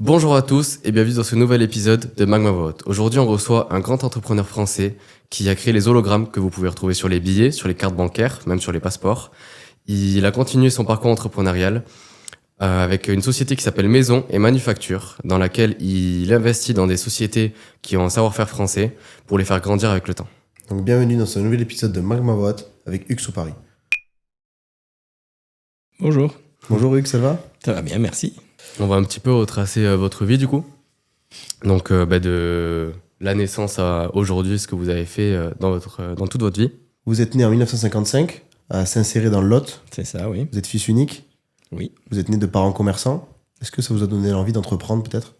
Bonjour à tous et bienvenue dans ce nouvel épisode de Magma Vote. Aujourd'hui, on reçoit un grand entrepreneur français qui a créé les hologrammes que vous pouvez retrouver sur les billets, sur les cartes bancaires, même sur les passeports. Il a continué son parcours entrepreneurial avec une société qui s'appelle Maison et Manufacture, dans laquelle il investit dans des sociétés qui ont un savoir-faire français pour les faire grandir avec le temps. Donc bienvenue dans ce nouvel épisode de Magma Vote avec Hugues sous Paris. Bonjour. Bonjour Hugues, ça va ? Ça va bien, merci. On va un petit peu retracer votre vie du coup. Donc de la naissance à aujourd'hui, ce que vous avez fait dans toute votre vie. Vous êtes né en 1955 à Saint-Céré dans le Lot. C'est ça, oui. Vous êtes fils unique. Oui. Vous êtes né de parents commerçants. Est-ce que ça vous a donné l'envie d'entreprendre peut-être ?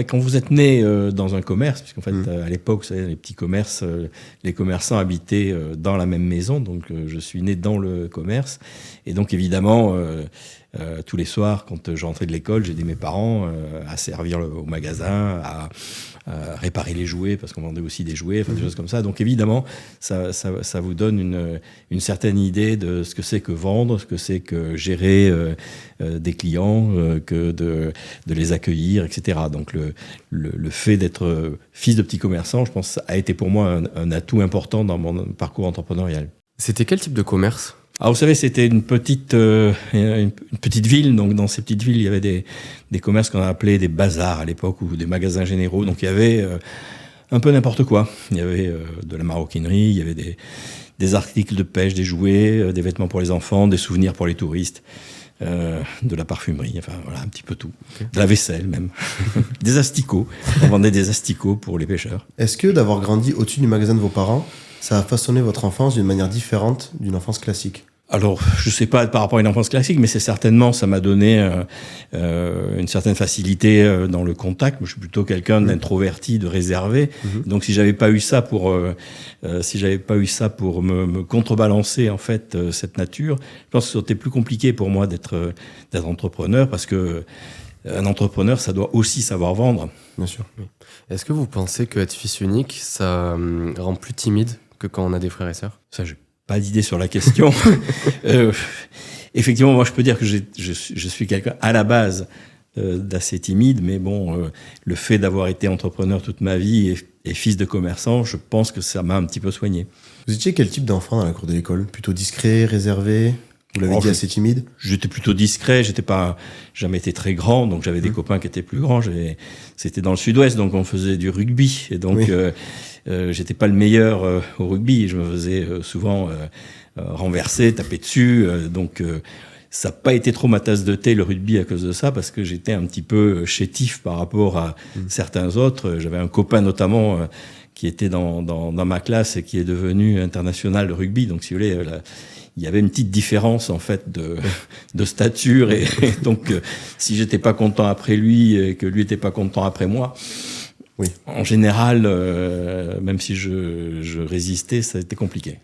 Quand vous êtes né dans un commerce, puisqu'en fait, à l'époque, vous savez, les petits commerces, les commerçants habitaient dans la même maison, donc je suis né dans le commerce. Et donc, évidemment, tous les soirs, quand je rentrais de l'école, j'aidais mes parents à servir au magasin, à réparer les jouets, parce qu'on vendait aussi des jouets, des choses comme ça. Donc, évidemment, ça vous donne une certaine idée de ce que c'est que vendre, ce que c'est que gérer des clients, que de les accueillir, etc. Donc, le fait d'être fils de petit commerçant, je pense, a été pour moi un atout important dans mon parcours entrepreneurial. C'était quel type de commerce ? Alors, vous savez, c'était une petite ville. Donc, dans ces petites villes, il y avait des commerces qu'on appelait des bazars à l'époque ou des magasins généraux. Donc, il y avait un peu n'importe quoi. Il y avait de la maroquinerie, il y avait des articles de pêche, des jouets, des vêtements pour les enfants, des souvenirs pour les touristes. De la parfumerie, enfin voilà, un petit peu tout. Okay. De la vaisselle même. Des asticots. On vendait des asticots pour les pêcheurs. Est-ce que d'avoir grandi au-dessus du magasin de vos parents, ça a façonné votre enfance d'une manière différente d'une enfance classique ? Alors, je sais pas par rapport à une enfance classique, mais c'est certainement, ça m'a donné une certaine facilité dans le contact. Je suis plutôt quelqu'un d'introverti, de réservé. Donc, si j'avais pas eu ça pour me contrebalancer en fait cette nature, je pense que c'était plus compliqué pour moi d'être entrepreneur, parce que un entrepreneur, ça doit aussi savoir vendre. Bien sûr. Oui. Est-ce que vous pensez qu'être fils unique, ça rend plus timide que quand on a des frères et sœurs ? Ça, j'ai pas d'idée sur la question. Effectivement, moi, je peux dire que je suis quelqu'un à la base d'assez timide, mais bon, le fait d'avoir été entrepreneur toute ma vie et fils de commerçant, je pense que ça m'a un petit peu soigné. Vous étiez quel type d'enfant dans la cour de l'école ? Plutôt discret, réservé ? Vous l'avez dit, assez timide ? J'étais plutôt discret, jamais été très grand, donc j'avais des copains qui étaient plus grands. C'était dans le sud-ouest, donc on faisait du rugby, et donc j'étais pas le meilleur au rugby. Je me faisais souvent renverser, taper dessus, donc ça n'a pas été trop ma tasse de thé, le rugby, à cause de ça, parce que j'étais un petit peu chétif par rapport à certains autres. J'avais un copain notamment qui était dans ma classe et qui est devenu international de rugby, donc si vous voulez... il y avait une petite différence en fait de stature et donc si j'étais pas content après lui et que lui était pas content après moi, en général, même si je résistais, ça a été compliqué.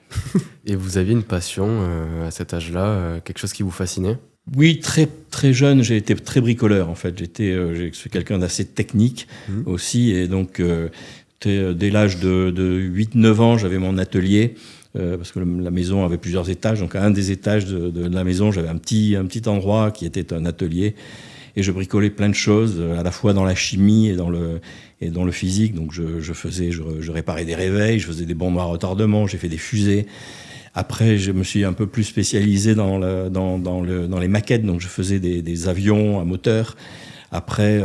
Et vous aviez une passion à cet âge-là, quelque chose qui vous fascinait ? Oui, très très jeune, j'ai été très bricoleur en fait. Je suis quelqu'un d'assez technique aussi, et donc dès l'âge de 8-9 ans, j'avais mon atelier. Parce que la maison avait plusieurs étages, donc à un des étages de la maison, j'avais un petit endroit qui était un atelier, et je bricolais plein de choses, à la fois dans la chimie et dans le physique. Donc je réparais des réveils, je faisais des bombes à retardement, j'ai fait des fusées. Après, je me suis un peu plus spécialisé dans les maquettes, donc je faisais des avions à moteur. Après,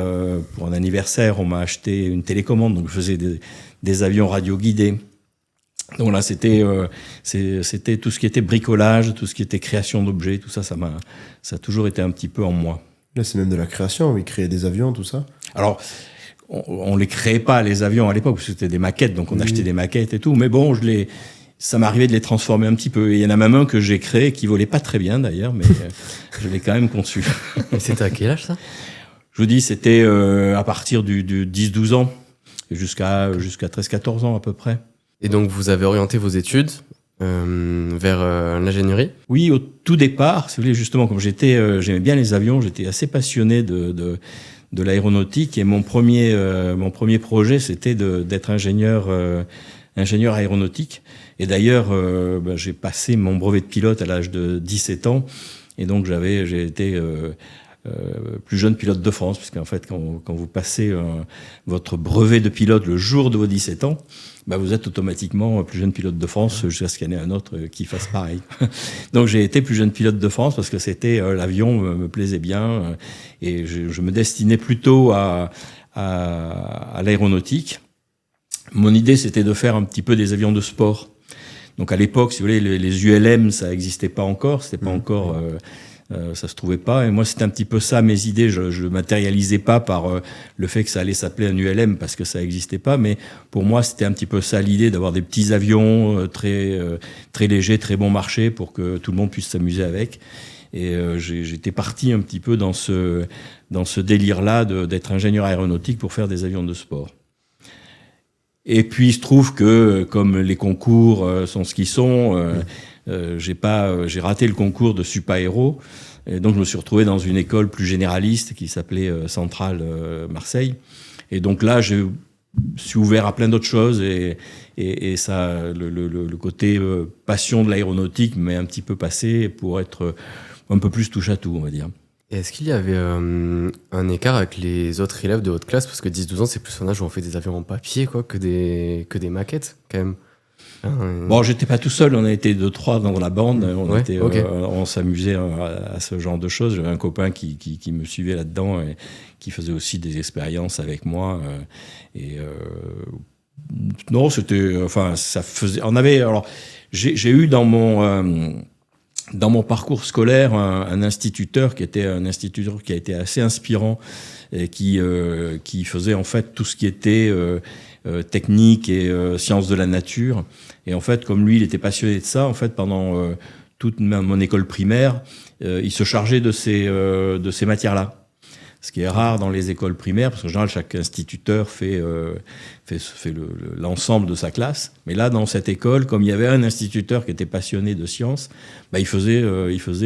pour un anniversaire, on m'a acheté une télécommande, donc je faisais des avions radioguidés. Donc là, c'était tout ce qui était bricolage, tout ce qui était création d'objets, tout ça, ça a toujours été un petit peu en moi. Là, c'est même de la création, oui, créer des avions, tout ça. Alors, on les créait pas, les avions, à l'époque, parce que c'était des maquettes, donc on achetait des maquettes et tout. Mais bon, ça m'arrivait de les transformer un petit peu. Et il y en a même un que j'ai créé, qui volait pas très bien d'ailleurs, mais je l'ai quand même conçu. Et c'était à quel âge ça ? Je vous dis, c'était à partir du 10-12 ans, jusqu'à 13-14 ans à peu près. Et donc, vous avez orienté vos études vers l'ingénierie ? Oui, au tout départ, si vous voulez, justement, comme j'aimais bien les avions, j'étais assez passionné de l'aéronautique, et mon premier projet, c'était d'être ingénieur aéronautique. Et d'ailleurs, j'ai passé mon brevet de pilote à l'âge de 17 ans, et donc j'ai été plus jeune pilote de France, puisqu'en fait, quand vous passez votre brevet de pilote le jour de vos 17 ans, bah vous êtes automatiquement plus jeune pilote de France jusqu'à ce qu'il y en ait un autre qui fasse pareil. Donc j'ai été plus jeune pilote de France parce que c'était l'avion me plaisait bien et je me destinais plutôt à l'aéronautique. Mon idée, c'était de faire un petit peu des avions de sport. Donc à l'époque, si vous voulez, les ULM, ça n'existait pas encore, c'était pas encore, ça se trouvait pas. Et moi, c'était un petit peu ça mes idées. Je matérialisais pas par le fait que ça allait s'appeler un ULM parce que ça n'existait pas, mais pour moi, c'était un petit peu ça l'idée d'avoir des petits avions très légers, très bon marché pour que tout le monde puisse s'amuser avec. Et j'étais parti un petit peu dans ce délire-là d'être ingénieur aéronautique pour faire des avions de sport. Et puis il se trouve que comme les concours sont ce qu'ils sont, j'ai raté le concours de Supaéro, et donc je me suis retrouvé dans une école plus généraliste qui s'appelait Centrale Marseille. Et donc là, je suis ouvert à plein d'autres choses et ça, le côté passion de l'aéronautique m'est un petit peu passé pour être un peu plus touche à tout, on va dire. Et est-ce qu'il y avait un écart avec les autres élèves de votre classe? Parce que 10-12 ans, c'est plus un âge où on fait des avions en papier quoi, que des maquettes, quand même. Bon, j'étais pas tout seul, on a été 2-3 dans la bande, on s'amusait à ce genre de choses. J'avais un copain qui me suivait là-dedans et qui faisait aussi des expériences avec moi. Non, c'était, enfin, ça faisait. Alors, j'ai eu dans mon parcours scolaire un instituteur qui a été assez inspirant et qui faisait en fait tout ce qui était technique et sciences de la nature. Et en fait, comme lui, il était passionné de ça, en fait, pendant toute mon école primaire, il se chargeait de ces matières-là. Ce qui est rare dans les écoles primaires, parce qu'en général, chaque instituteur fait l'ensemble de sa classe. Mais là, dans cette école, comme il y avait un instituteur qui était passionné de sciences, bah, il faisait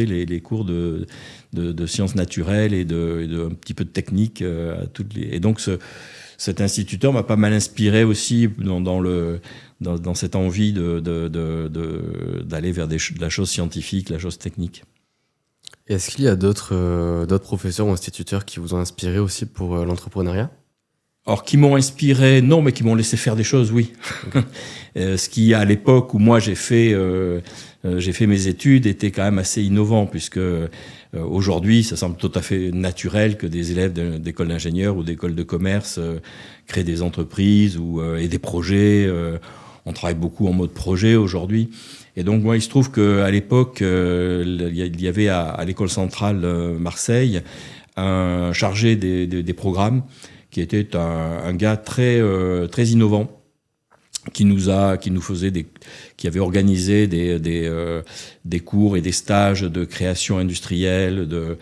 les cours de sciences naturelles et un petit peu de technique. Et donc, cet instituteur m'a pas mal inspiré aussi dans cette envie d'aller vers de la chose scientifique, la chose technique. Est-ce qu'il y a d'autres professeurs ou instituteurs qui vous ont inspiré aussi pour l'entrepreneuriat? Alors, qui m'ont inspiré, non, mais qui m'ont laissé faire des choses, oui. Okay. Ce qui, à l'époque où moi j'ai fait mes études, était quand même assez innovant, puisque aujourd'hui, ça semble tout à fait naturel que des élèves d'école d'ingénieurs ou d'école de commerce créent des entreprises et des projets. On travaille beaucoup en mode projet aujourd'hui. Et donc, moi, il se trouve qu'à l'époque, il y avait à l'école centrale Marseille un chargé des programmes qui était un gars très innovant, qui avait organisé des cours et des stages de création industrielle, de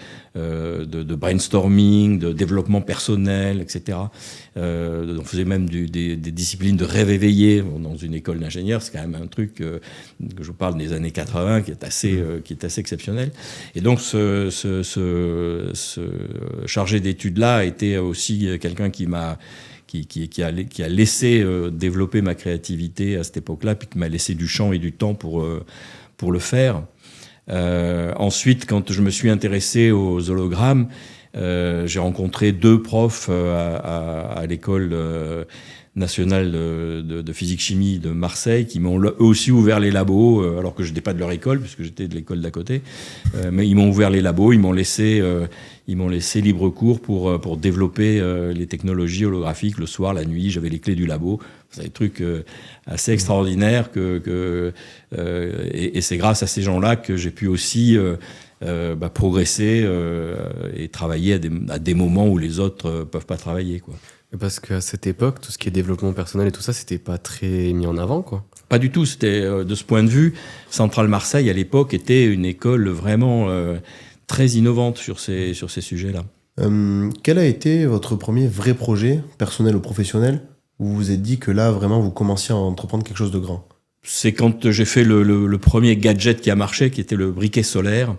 brainstorming, de développement personnel, etc. On faisait même des disciplines de rêve éveillé dans une école d'ingénieurs. C'est quand même un truc que je vous parle des années 80 qui est assez exceptionnel. Et donc ce chargé d'études-là était aussi quelqu'un qui a laissé développer ma créativité à cette époque-là, puis qui m'a laissé du champ et du temps pour le faire. Ensuite, quand je me suis intéressé aux hologrammes, j'ai rencontré 2 profs à l'école nationale de physique-chimie de Marseille qui m'ont eux aussi ouvert les labos, alors que je n'étais pas de leur école, puisque j'étais de l'école d'à côté. Mais ils m'ont ouvert les labos, ils m'ont laissé libre cours pour développer les technologies holographiques le soir, la nuit. J'avais les clés du labo. C'est des trucs assez extraordinaires et c'est grâce à ces gens-là que j'ai pu aussi progresser et travailler à des moments où les autres peuvent pas travailler, quoi. Parce qu'à cette époque, tout ce qui est développement personnel et tout ça, c'était pas très mis en avant, quoi. Pas du tout. C'était de ce point de vue, Centrale Marseille à l'époque était une école vraiment très innovante sur ces sujets-là. Quel a été votre premier vrai projet, personnel ou professionnel, où vous vous êtes dit que là, vraiment, vous commenciez à entreprendre quelque chose de grand? C'est quand j'ai fait le premier gadget qui a marché, qui était le briquet solaire.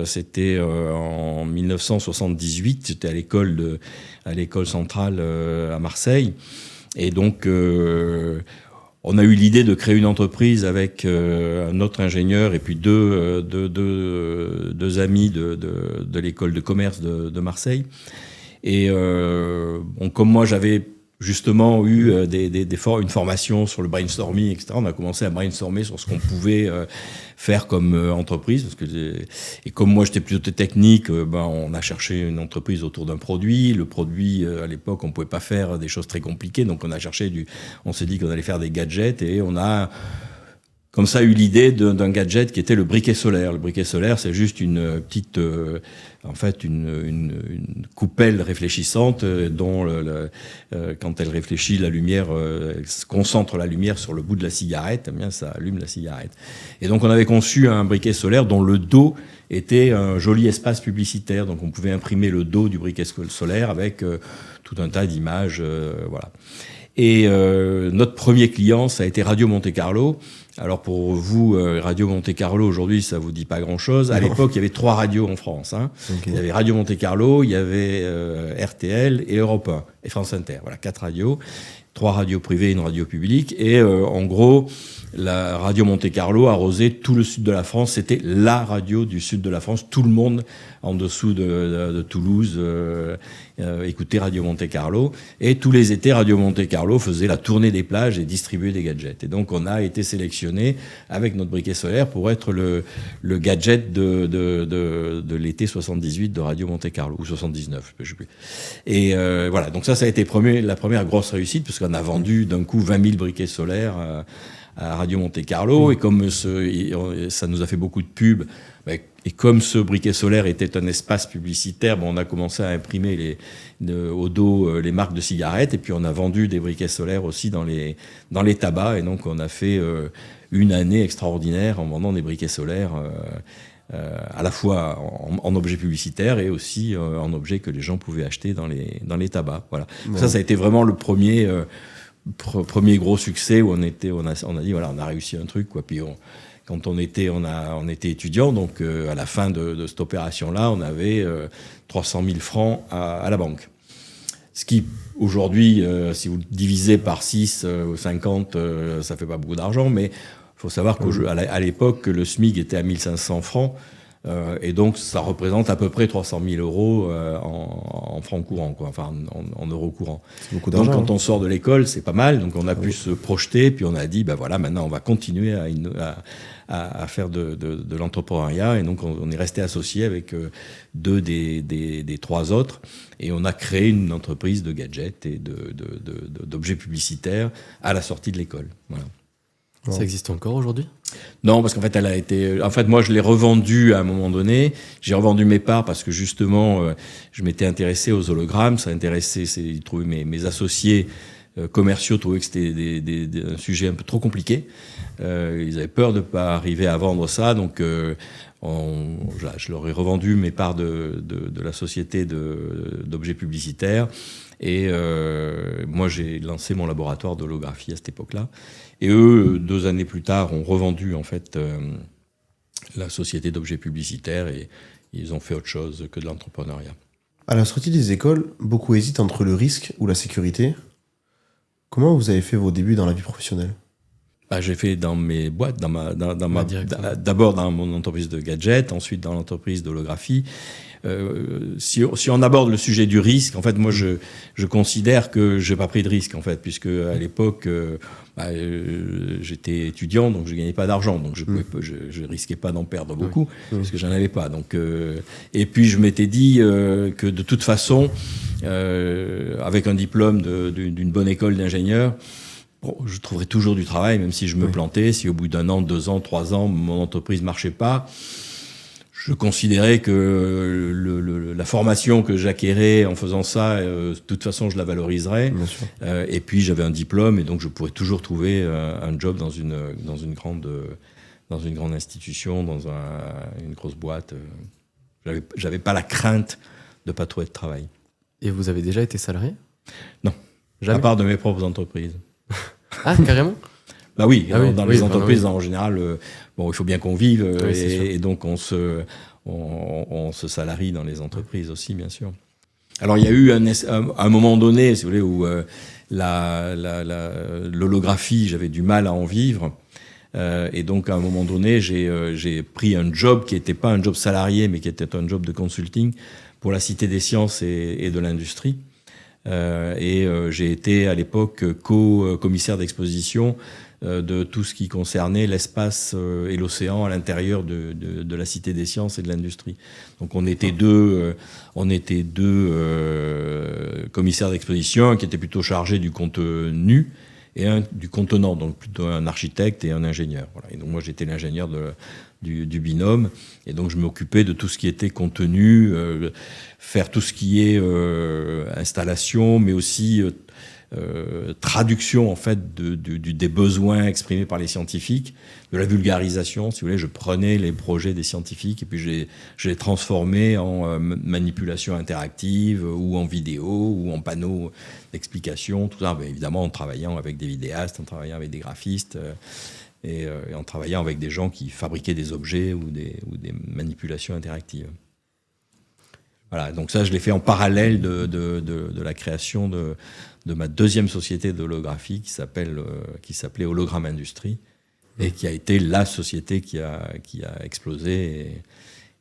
C'était en 1978. J'étais à l'école centrale à Marseille. Et donc, On a eu l'idée de créer une entreprise avec un autre ingénieur et puis deux amis de l'école de commerce de Marseille. Et comme moi, j'avais justement eu une formation sur le brainstorming, etc. On a commencé à brainstormer sur ce qu'on pouvait faire comme entreprise. Et comme moi, j'étais plutôt technique, on a cherché une entreprise autour d'un produit. Le produit, à l'époque, on pouvait pas faire des choses très compliquées. Donc, on s'est dit qu'on allait faire des gadgets et on a comme ça eu l'idée d'un gadget qui était le briquet solaire. Le briquet solaire, c'est juste une petite, une coupelle réfléchissante dont quand elle réfléchit, la lumière elle concentre la lumière sur le bout de la cigarette, eh bien ça allume la cigarette. Et donc on avait conçu un briquet solaire dont le dos était un joli espace publicitaire. Donc on pouvait imprimer le dos du briquet solaire avec tout un tas d'images, voilà. Et notre premier client, ça a été Radio Monte Carlo. Alors pour vous, Radio Monte Carlo, aujourd'hui, ça vous dit pas grand-chose. À l'époque, il y avait 3 radios en France. Okay. Il y avait Radio Monte Carlo, il y avait RTL et Europe 1 et France Inter. Voilà, 4 radios. 3 radios privées et une radio publique. Et en gros, la Radio Monte Carlo arrosait tout le sud de la France. C'était la radio du sud de la France. Tout le monde en dessous de Toulouse écoutait Radio Monte Carlo. Et tous les étés, Radio Monte Carlo faisait la tournée des plages et distribuait des gadgets. Et donc, on a été sélectionné avec notre briquet solaire pour être le gadget de l'été 78 de Radio Monte Carlo, ou 79, je sais plus. Et voilà, donc ça a été la première grosse réussite, parce qu'on a vendu d'un coup 20 000 briquets solaires à Radio Monte Carlo, et comme ça nous a fait beaucoup de pubs, et comme ce briquet solaire était un espace publicitaire, on a commencé à imprimer au dos les marques de cigarettes, et puis on a vendu des briquets solaires aussi dans les tabacs, et donc on a fait une année extraordinaire en vendant des briquets solaires à la fois en objets publicitaires et aussi en objets que les gens pouvaient acheter dans les tabacs. Voilà. Ouais. Ça a été vraiment le premier gros succès où on a dit voilà, on a réussi un truc, quoi. Puis quand on était étudiant, donc à la fin de cette opération-là, on avait 300 000 francs à la banque. Ce qui, aujourd'hui, si vous le divisez par 6 ou 50, ça fait pas beaucoup d'argent, mais il faut savoir qu'à l'époque, le SMIC était à 1 500 francs, et donc ça représente à peu près 300 000 euros en francs courants, quoi, enfin en euros courants. C'est beaucoup d'argent. Donc quand on sort de l'école, c'est pas mal, donc on a pu se projeter, puis on a dit, voilà, maintenant on va continuer à faire de l'entrepreneuriat, et donc on est resté associé avec 2 des 3 autres, et on a créé une entreprise de gadgets et d'objets publicitaires à la sortie de l'école. Voilà. Ça existe encore aujourd'hui ? Non, parce qu'en fait, moi, je l'ai revendue à un moment donné. J'ai revendu mes parts parce que justement, je m'étais intéressé aux hologrammes. Ils trouvaient mes associés commerciaux trouvaient que c'était un sujet un peu trop compliqué. Ils avaient peur de ne pas arriver à vendre ça, donc je leur ai revendu mes parts de la société d'objets publicitaires. Et moi, j'ai lancé mon laboratoire d'holographie à cette époque-là. Et eux, 2 années plus tard, ont revendu en fait la société d'objets publicitaires, et ils ont fait autre chose que de l'entrepreneuriat. À la sortie des écoles, beaucoup hésitent entre le risque ou la sécurité. Comment vous avez fait vos débuts dans la vie professionnelle ? J'ai fait dans mes boîtes, d'abord dans mon entreprise de gadgets, ensuite dans l'entreprise d'holographie. Si on aborde le sujet du risque, en fait, moi, je considère que j'ai pas pris de risque, en fait, puisque à l'époque, j'étais étudiant, donc je gagnais pas d'argent, donc je risquais pas d'en perdre beaucoup, parce que j'en avais pas. Donc, et puis je m'étais dit que de toute façon, avec un diplôme d'une bonne école d'ingénieur, je trouverais toujours du travail, même si je me plantais. Si au bout d'1 an, 2 ans, 3 ans, mon entreprise marchait pas, je considérais que la formation que j'acquérais en faisant ça, de toute façon, je la valoriserais. Et puis, j'avais un diplôme, et donc je pourrais toujours trouver un job dans une grande institution, dans une grosse boîte. J'avais pas la crainte de pas trouver de travail. Et vous avez déjà été salarié ? Non, jamais. À part de mes propres entreprises. Ah, carrément ? Bah oui, dans les entreprises, en général, il faut bien qu'on vive, et donc on se salarie dans les entreprises aussi, bien sûr. Alors il y a eu un moment donné, si vous voulez, où l'holographie, j'avais du mal à en vivre. Et donc, à un moment donné, j'ai pris un job qui n'était pas un job salarié, mais qui était un job de consulting pour la Cité des Sciences et de l'Industrie. J'ai été à l'époque co-commissaire d'exposition de tout ce qui concernait l'espace et l'océan à l'intérieur de la Cité des Sciences et de l'Industrie. Donc on était deux commissaires d'exposition, un qui était plutôt chargé du contenu et un du contenant, donc plutôt un architecte et un ingénieur. Voilà. Et donc moi j'étais l'ingénieur du binôme, et donc je m'occupais de tout ce qui était contenu, faire tout ce qui est installation, mais aussi traduction en fait des besoins exprimés par les scientifiques, de la vulgarisation, si vous voulez. Je prenais les projets des scientifiques et puis je les transformais en manipulation interactive ou en vidéo ou en panneaux d'explication, tout ça, évidemment en travaillant avec des vidéastes, en travaillant avec des graphistes et en travaillant avec des gens qui fabriquaient des objets ou des manipulations interactives. Voilà, donc ça, je l'ai fait en parallèle de la création de ma deuxième société d'holographie qui s'appelait Hologramme Industrie et qui a été la société qui a explosé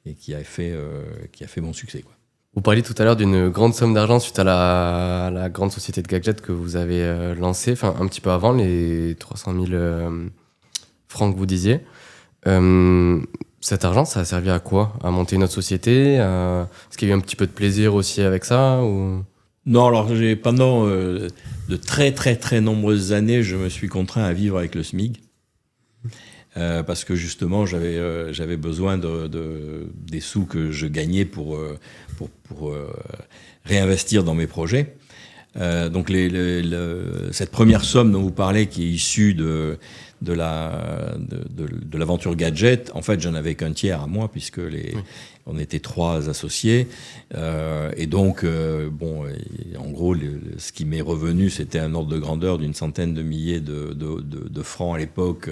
et qui a fait mon succès, quoi. Vous parliez tout à l'heure d'une grande somme d'argent suite à la grande société de gadgets que vous avez lancée, enfin un petit peu avant, les 300 000 francs que vous disiez. Cet argent, ça a servi à quoi? À monter une autre société? Est-ce qu'il y a eu un petit peu de plaisir aussi avec ça ou... Non, alors pendant de très très très nombreuses années, je me suis contraint à vivre avec le SMIC. Parce que justement, j'avais besoin des sous que je gagnais pour réinvestir dans mes projets. Donc cette première somme dont vous parlez, qui est issue de l'aventure gadget, en fait, j'en avais qu'un tiers à moi, puisque on était 3 associés. Et donc, en gros, ce qui m'est revenu, c'était un ordre de grandeur d'une centaine de milliers de francs à l'époque,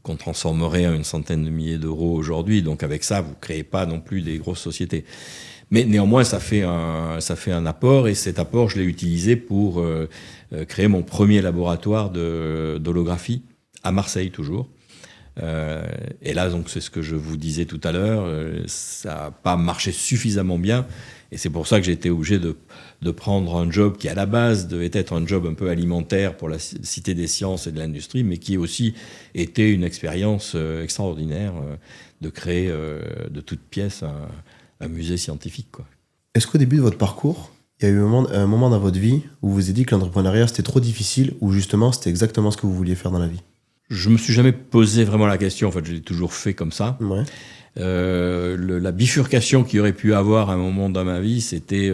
qu'on transformerait en une centaine de milliers d'euros aujourd'hui. Donc, avec ça, vous ne créez pas non plus des grosses sociétés. Mais néanmoins, ça fait un apport, et cet apport, je l'ai utilisé pour créer mon premier laboratoire d'holographie, à Marseille toujours. Et là, donc, c'est ce que je vous disais tout à l'heure, ça n'a pas marché suffisamment bien, et c'est pour ça que j'ai été obligé de prendre un job qui, à la base, devait être un job un peu alimentaire pour la Cité des Sciences et de l'Industrie, mais qui aussi était une expérience extraordinaire de créer de toutes pièces un musée scientifique, quoi. Est-ce qu'au début de votre parcours, il y a eu un moment dans votre vie où vous vous êtes dit que l'entrepreneuriat c'était trop difficile, ou justement c'était exactement ce que vous vouliez faire dans la vie? Je me suis jamais posé vraiment la question. En fait, je l'ai toujours fait comme ça. Ouais. La bifurcation qu'il y aurait pu avoir à un moment dans ma vie, c'était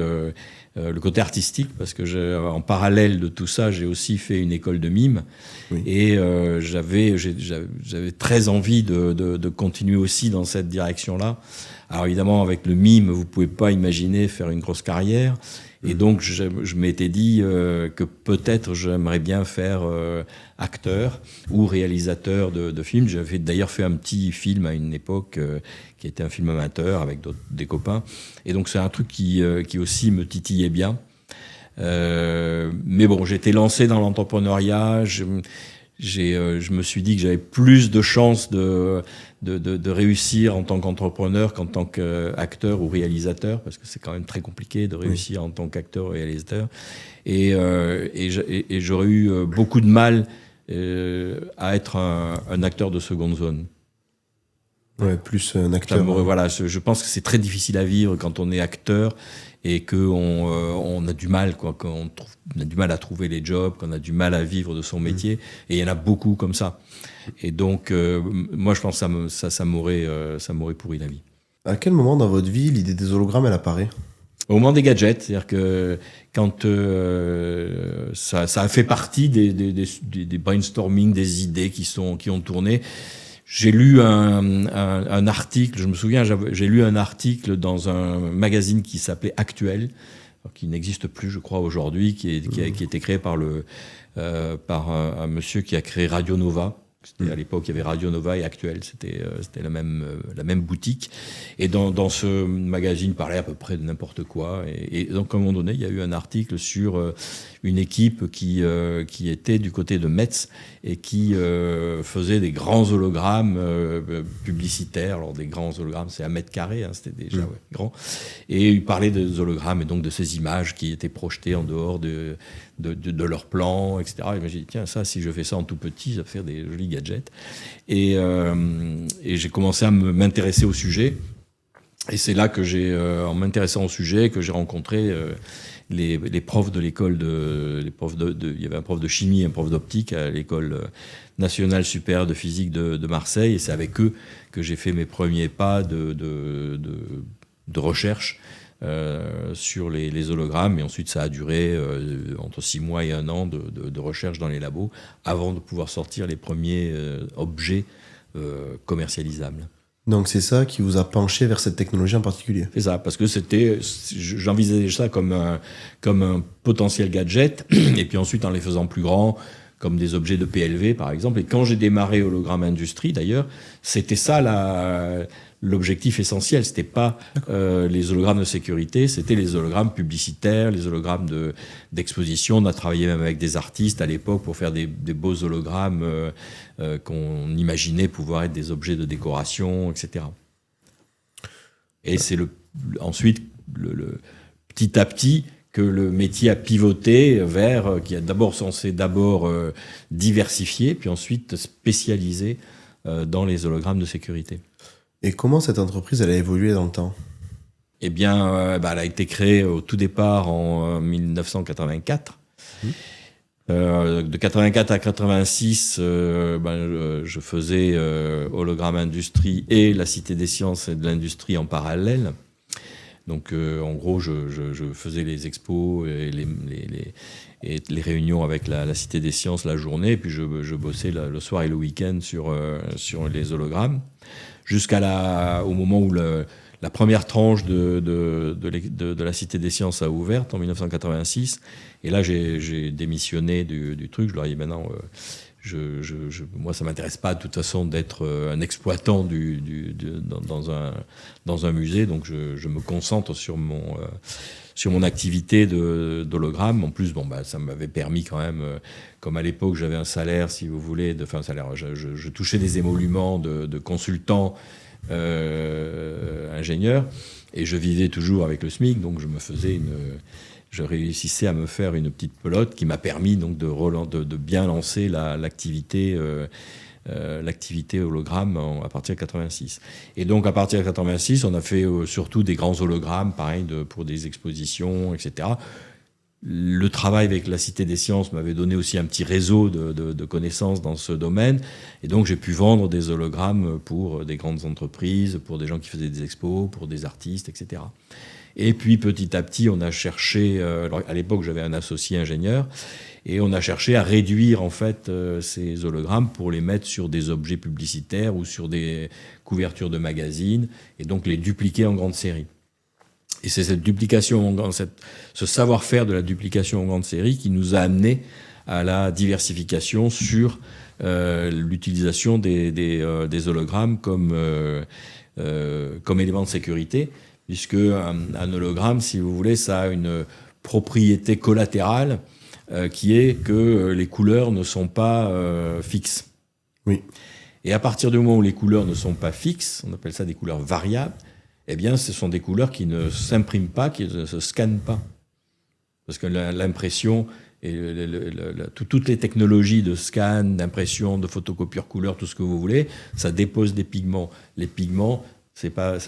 le côté artistique, parce que en parallèle de tout ça, j'ai aussi fait une école de mime. Oui. Et j'avais très envie de continuer aussi dans cette direction-là. Alors évidemment, avec le mime, vous pouvez pas imaginer faire une grosse carrière. Et donc, je m'étais dit que peut-être j'aimerais bien faire acteur ou réalisateur de films. J'avais d'ailleurs fait un petit film à une époque qui était un film amateur avec des copains. Et donc, c'est un truc qui aussi me titillait bien. Mais bon, j'étais lancé dans l'entrepreneuriat. Je me suis dit que j'avais plus de chances de réussir en tant qu'entrepreneur qu'en tant qu'acteur ou réalisateur, parce que c'est quand même très compliqué de réussir en tant qu'acteur ou réalisateur. Et j'aurais eu beaucoup de mal à être un acteur de seconde zone. Ouais, plus un acteur. Voilà, je pense que c'est très difficile à vivre quand on est acteur et qu'on a du mal, quoi, qu'on a du mal à trouver les jobs, qu'on a du mal à vivre de son métier. Et il y en a beaucoup comme ça. Et donc, moi, je pense que ça m'aurait pourri la vie. À quel moment dans votre vie l'idée des hologrammes, elle apparaît? Au moment des gadgets, c'est-à-dire que quand ça a fait partie des brainstorming, des idées qui ont tourné. J'ai lu un article, je me souviens, j'ai lu un article dans un magazine qui s'appelait Actuel, qui n'existe plus, je crois, aujourd'hui, qui a été créé par un monsieur qui a créé Radio Nova, À l'époque, il y avait Radio Nova et Actuel, c'était la même boutique. Et dans ce magazine, il parlait à peu près de n'importe quoi. Et donc, à un moment donné, il y a eu un article sur une équipe qui était du côté de Metz et qui faisait des grands hologrammes publicitaires. Alors, des grands hologrammes, c'est 1 mètre carré, hein, c'était déjà grand. Et il parlait des hologrammes et donc de ces images qui étaient projetées en dehors de leur plan, etc. Et moi, j'ai dit, tiens, ça, si je fais ça en tout petit, ça va faire des jolis gadgets. Et j'ai commencé à m'intéresser au sujet. Et c'est là que en m'intéressant au sujet, que j'ai rencontré les profs de l'école il y avait un prof de chimie, un prof d'optique à l'école nationale supérieure de physique de Marseille. Et c'est avec eux que j'ai fait mes premiers pas de recherche sur les hologrammes, et ensuite ça a duré entre 6 mois et 1 an de recherche dans les labos avant de pouvoir sortir les premiers objets commercialisables. Donc c'est ça qui vous a penché vers cette technologie en particulier? C'est ça, parce que j'envisageais ça comme un potentiel gadget, et puis ensuite en les faisant plus grands, comme des objets de PLV par exemple. Et quand j'ai démarré Hologramme Industrie d'ailleurs, c'était ça l'objectif essentiel. C'était pas les hologrammes de sécurité, c'était les hologrammes publicitaires, les hologrammes d'exposition. On a travaillé même avec des artistes à l'époque pour faire des beaux hologrammes qu'on imaginait pouvoir être des objets de décoration, etc. Et c'est ensuite petit à petit que le métier a pivoté vers, qui a censé diversifier, puis ensuite spécialiser dans les hologrammes de sécurité. Et comment cette entreprise elle a évolué dans le temps? Eh bien, elle a été créée au tout départ en 1984. De 84 à 86, je faisais Hologramme Industrie et la Cité des Sciences et de l'Industrie en parallèle. Donc, en gros, je faisais les expos et les réunions avec la Cité des Sciences la journée, et puis je bossais le soir et le week-end sur les hologrammes, au moment où la première tranche de la Cité des Sciences a ouvert en 1986. Et là, j'ai démissionné du truc. Je leur ai dit, maintenant, moi, ça m'intéresse pas de toute façon d'être un exploitant dans un musée. Donc, je me concentre sur mon activité d'hologramme. En plus, ça m'avait permis quand même, comme à l'époque j'avais un salaire, si vous voulez, je touchais des émoluments de consultant ingénieur, et je vivais toujours avec le SMIC, donc je réussissais à me faire une petite pelote qui m'a permis donc de bien lancer l'activité hologramme à partir de 86. Et donc à partir de 86, on a fait surtout des grands hologrammes, pareil, pour des expositions, etc. Le travail avec la Cité des Sciences m'avait donné aussi un petit réseau de connaissances dans ce domaine, et donc j'ai pu vendre des hologrammes pour des grandes entreprises, pour des gens qui faisaient des expos, pour des artistes, etc. Et puis petit à petit, on a cherché, à l'époque j'avais un associé ingénieur, et on a cherché à réduire en fait ces hologrammes pour les mettre sur des objets publicitaires ou sur des couvertures de magazines, et donc les dupliquer en grande série. Et c'est cette duplication, ce savoir-faire de la duplication en grande série qui nous a amené à la diversification sur l'utilisation des hologrammes comme élément de sécurité, puisque un hologramme, si vous voulez, ça a une propriété collatérale qui est que les couleurs ne sont pas fixes. Oui. Et à partir du moment où les couleurs ne sont pas fixes, on appelle ça des couleurs variables, eh bien, ce sont des couleurs qui ne s'impriment pas, qui ne se scannent pas. Parce que l'impression et toutes les technologies de scan, d'impression, de photocopieur couleur, tout ce que vous voulez, ça dépose des pigments. Les pigments, c'est pas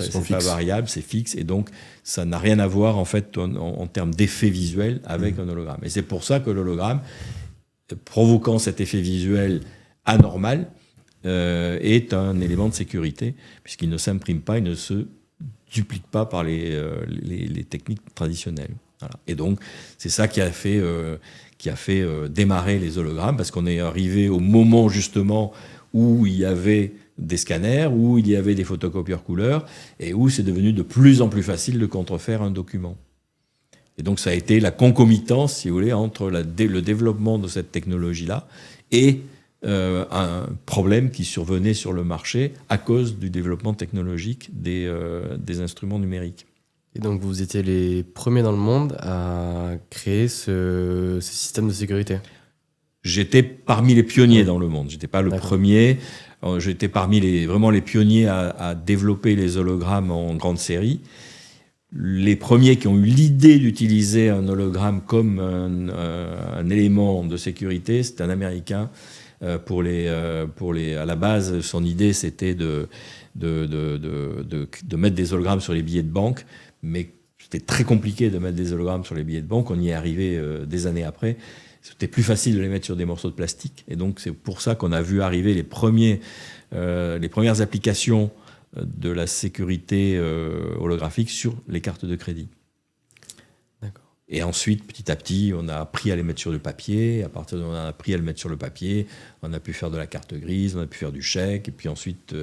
variable, c'est fixe, et donc ça n'a rien à voir en fait en termes d'effet visuel avec un hologramme. Et c'est pour ça que l'hologramme, provoquant cet effet visuel anormal, est un élément de sécurité, puisqu'il ne s'imprime pas, il ne se duplique pas par les techniques traditionnelles. Voilà. Et donc, c'est ça qui a fait démarrer les hologrammes, parce qu'on est arrivé au moment justement où il y avait des scanners, où il y avait des photocopieurs couleurs, et où c'est devenu de plus en plus facile de contrefaire un document. Et donc, ça a été la concomitance, si vous voulez, entre le développement de cette technologie-là et un problème qui survenait sur le marché à cause du développement technologique des instruments numériques. Et donc vous étiez les premiers dans le monde à créer ce système de sécurité. J'étais parmi les pionniers dans le monde. J'étais pas le D'accord. premier. J'étais parmi vraiment les pionniers à développer les hologrammes en grande série. Les premiers qui ont eu l'idée d'utiliser un hologramme comme un élément de sécurité, c'est un Américain. À la base, son idée, c'était de mettre des hologrammes sur les billets de banque, mais c'était très compliqué de mettre des hologrammes sur les billets de banque. On y est arrivé des années après. C'était plus facile de les mettre sur des morceaux de plastique. Et donc, c'est pour ça qu'on a vu arriver les premières applications de la sécurité holographique sur les cartes de crédit. D'accord. Et ensuite, petit à petit, on a appris à les mettre sur le papier. À partir de on a appris à le mettre sur le papier, on a pu faire de la carte grise, on a pu faire du chèque. Et puis ensuite,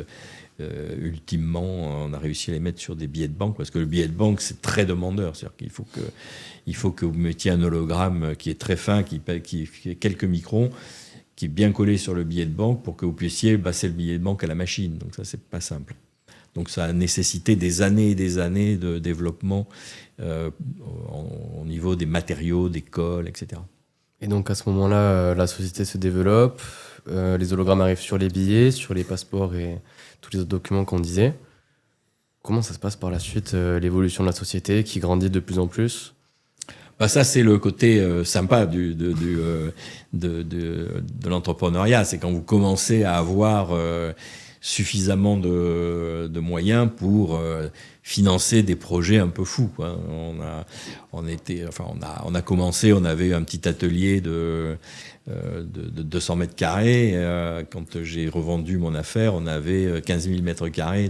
ultimement, on a réussi à les mettre sur des billets de banque. Parce que le billet de banque, c'est très demandeur. C'est-à-dire qu'il faut que vous mettiez un hologramme qui est très fin, qui fait quelques microns, qui est bien collé sur le billet de banque pour que vous puissiez passer le billet de banque à la machine. Donc ça, c'est pas simple. Donc ça a nécessité des années et des années de développement au niveau des matériaux, des colles, etc. Et donc à ce moment-là, la société se développe, les hologrammes arrivent sur les billets, sur les passeports et tous les autres documents qu'on disait. Comment ça se passe par la suite, l'évolution de la société qui grandit de plus en plus ? Ça, c'est le côté sympa de l'entrepreneuriat. C'est quand vous commencez à avoir suffisamment de moyens pour financer des projets un peu fous, quoi. On a commencé, on avait un petit atelier de 200 mètres carrés. Quand j'ai revendu mon affaire, on avait 15 000 mètres carrés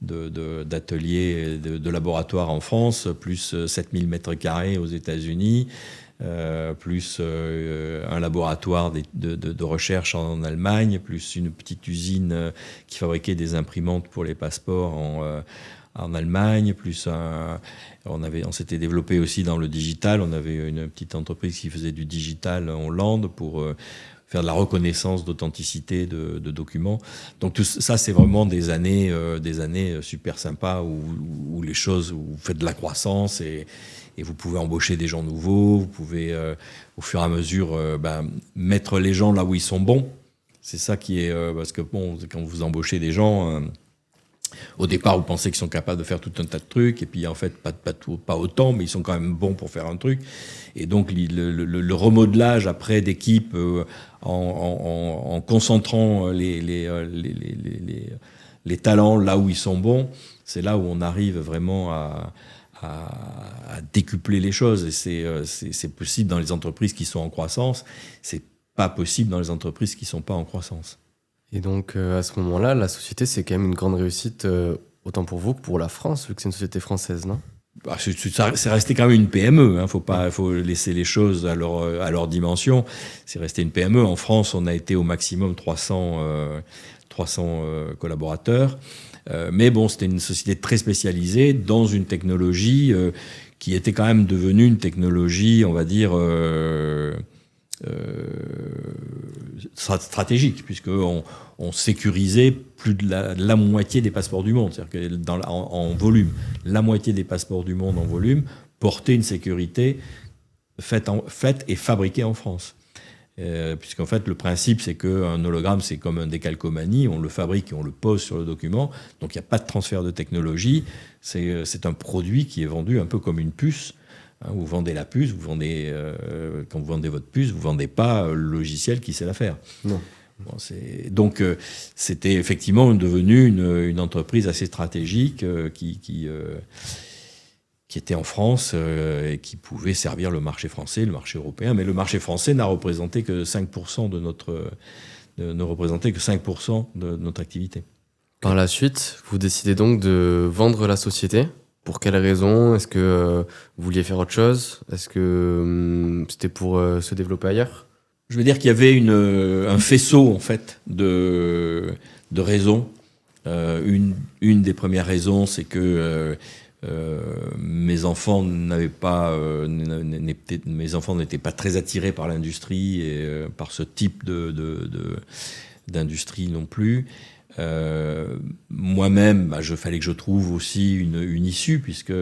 d'ateliers, de laboratoires en France, plus 7000 mètres carrés aux États-Unis, plus un laboratoire de recherche en Allemagne, plus une petite usine qui fabriquait des imprimantes pour les passeports en Allemagne, plus on s'était développé aussi dans le digital. On avait une petite entreprise qui faisait du digital en Hollande pour faire de la reconnaissance d'authenticité de documents. Donc tout ça, c'est vraiment des années super sympas où les choses, où vous faites de la croissance et vous pouvez embaucher des gens nouveaux, vous pouvez au fur et à mesure mettre les gens là où ils sont bons. C'est ça qui est parce que bon, quand vous embauchez des gens, au départ vous pensez qu'ils sont capables de faire tout un tas de trucs et puis en fait pas autant, mais ils sont quand même bons pour faire un truc. Et donc le remodelage après d'équipe en concentrant les talents là où ils sont bons, c'est là où on arrive vraiment à décupler les choses. Et c'est possible dans les entreprises qui sont en croissance, c'est pas possible dans les entreprises qui sont pas en croissance. Et donc à ce moment-là, la société, c'est quand même une grande réussite, autant pour vous que pour la France, vu que c'est une société française, non ? C'est resté quand même une PME. Faut laisser les choses à leur dimension. C'est resté une PME. En France, on a été au maximum 300 collaborateurs. Mais bon, c'était une société très spécialisée dans une technologie qui était quand même devenue une technologie, on va dire, stratégique, puisqu'on sécurisait plus de la moitié des passeports du monde. C'est-à-dire que en volume, la moitié des passeports du monde en volume portaient une sécurité faite et fabriquée en France. Puisqu'en fait, le principe, c'est qu'un hologramme, c'est comme un décalcomanie, on le fabrique et on le pose sur le document, donc il n'y a pas de transfert de technologie, c'est un produit qui est vendu un peu comme une puce. Vous vendez la puce, quand vous vendez votre puce, vous ne vendez pas le logiciel qui sait la faire. Non. Bon, donc, c'était effectivement devenu une entreprise assez stratégique qui était en France et qui pouvait servir le marché français, le marché européen. Mais le marché français n'a représenté que 5% ne représentait que 5% de notre activité. Par la suite, vous décidez donc de vendre la société. Pour quelles raisons ? Est-ce que vous vouliez faire autre chose ? Est-ce que c'était pour se développer ailleurs ? Je veux dire qu'il y avait un faisceau en fait de raisons. Une des premières raisons, c'est que Mes enfants n'étaient pas très attirés par l'industrie et par ce type d'industrie non plus. Moi-même, fallait que je trouve aussi une issue, puisque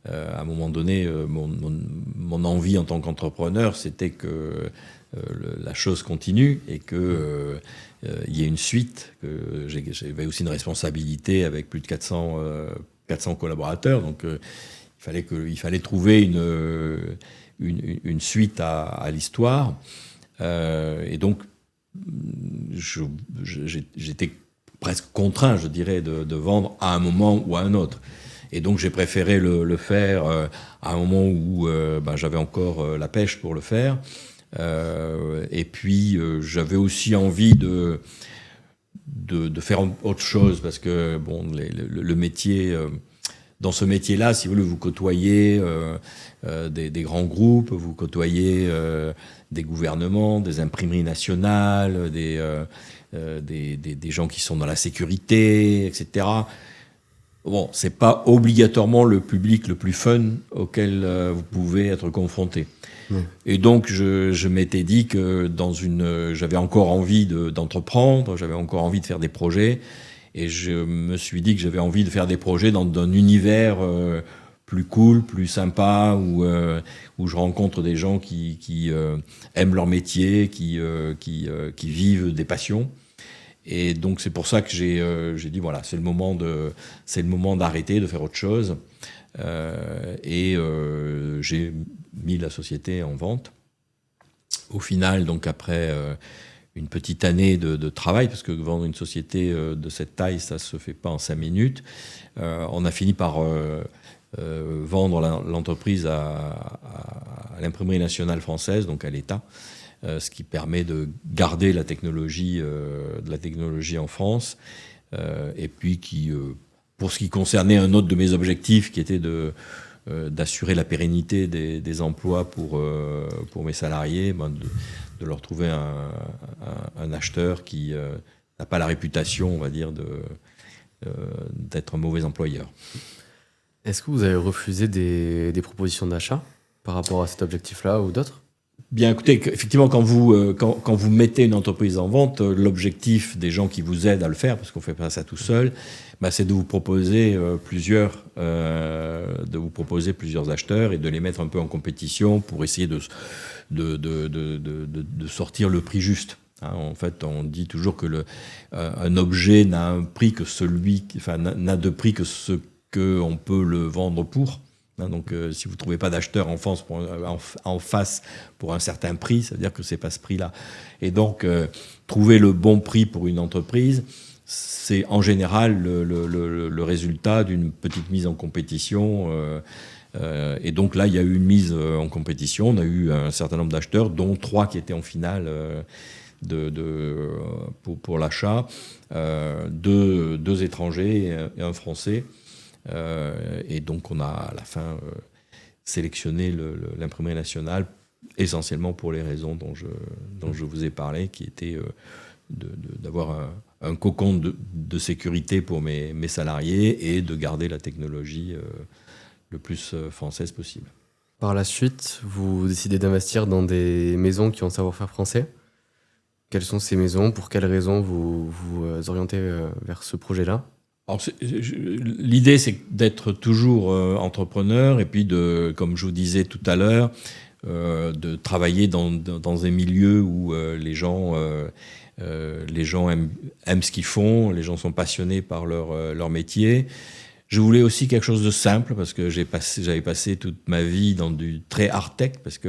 à un moment donné, mon envie en tant qu'entrepreneur, c'était que la chose continue et que y ait une suite. Que j'avais aussi une responsabilité avec plus de 400 collaborateurs, donc il fallait trouver une suite à l'histoire. Et donc, j'étais presque contraint, je dirais, de vendre à un moment ou à un autre. Et donc, j'ai préféré le faire à un moment où j'avais encore la pêche pour le faire. Et puis, j'avais aussi envie de faire autre chose, parce que le métier, dans ce métier-là, si vous voulez, vous côtoyez des grands groupes, vous côtoyez des gouvernements, des imprimeries nationales, des gens qui sont dans la sécurité, etc. Bon, c'est pas obligatoirement le public le plus fun auquel vous pouvez être confronté. Et donc, je m'étais dit que j'avais encore envie d'entreprendre, j'avais encore envie de faire des projets, et je me suis dit que j'avais envie de faire des projets dans un univers plus cool, plus sympa, où je rencontre des gens qui aiment leur métier, qui vivent des passions. Et donc, c'est pour ça que j'ai dit, voilà, c'est le moment d'arrêter, de faire autre chose. J'ai mis la société en vente. Au final, donc après une petite année de travail, parce que vendre une société de cette taille, ça se fait pas en 5 minutes, on a fini par vendre l'entreprise à l'imprimerie nationale française, donc à l'État, ce qui permet de garder de la technologie en France, et puis pour ce qui concernait un autre de mes objectifs, qui était d'assurer la pérennité des emplois pour mes salariés, de leur trouver un acheteur qui n'a pas la réputation, on va dire, d'être un mauvais employeur. Est-ce que vous avez refusé des propositions d'achat par rapport à cet objectif-là ou d'autres ? Bien, écoutez, effectivement, quand vous mettez une entreprise en vente, l'objectif des gens qui vous aident à le faire, parce qu'on ne fait pas ça tout seul, c'est de vous proposer plusieurs acheteurs et de les mettre un peu en compétition pour essayer de sortir le prix juste. En fait, on dit toujours que un objet n'a un prix que n'a de prix que ce qu'on peut le vendre pour. Donc, si vous ne trouvez pas d'acheteur en face pour un certain prix, ça veut dire que ce n'est pas ce prix-là. Et donc, trouver le bon prix pour une entreprise, c'est en général le résultat d'une petite mise en compétition. Et donc là, il y a eu une mise en compétition. On a eu un certain nombre d'acheteurs, dont 3 qui étaient en finale pour l'achat. 2 étrangers et un Français. Et donc, on a à la fin sélectionné l'imprimerie nationale, essentiellement pour les raisons dont je vous ai parlé, qui était d'avoir un cocon de sécurité pour mes salariés et de garder la technologie le plus française possible. Par la suite, vous décidez d'investir dans des maisons qui ont un savoir-faire français. Quelles sont ces maisons ? Pour quelles raisons vous orientez vers ce projet-là ? Alors, l'idée, c'est d'être toujours entrepreneur et puis, comme je vous disais tout à l'heure, de travailler dans un milieu où les gens aiment ce qu'ils font, les gens sont passionnés par leur métier. Je voulais aussi quelque chose de simple, parce que j'avais passé toute ma vie dans du très hard-tech, parce que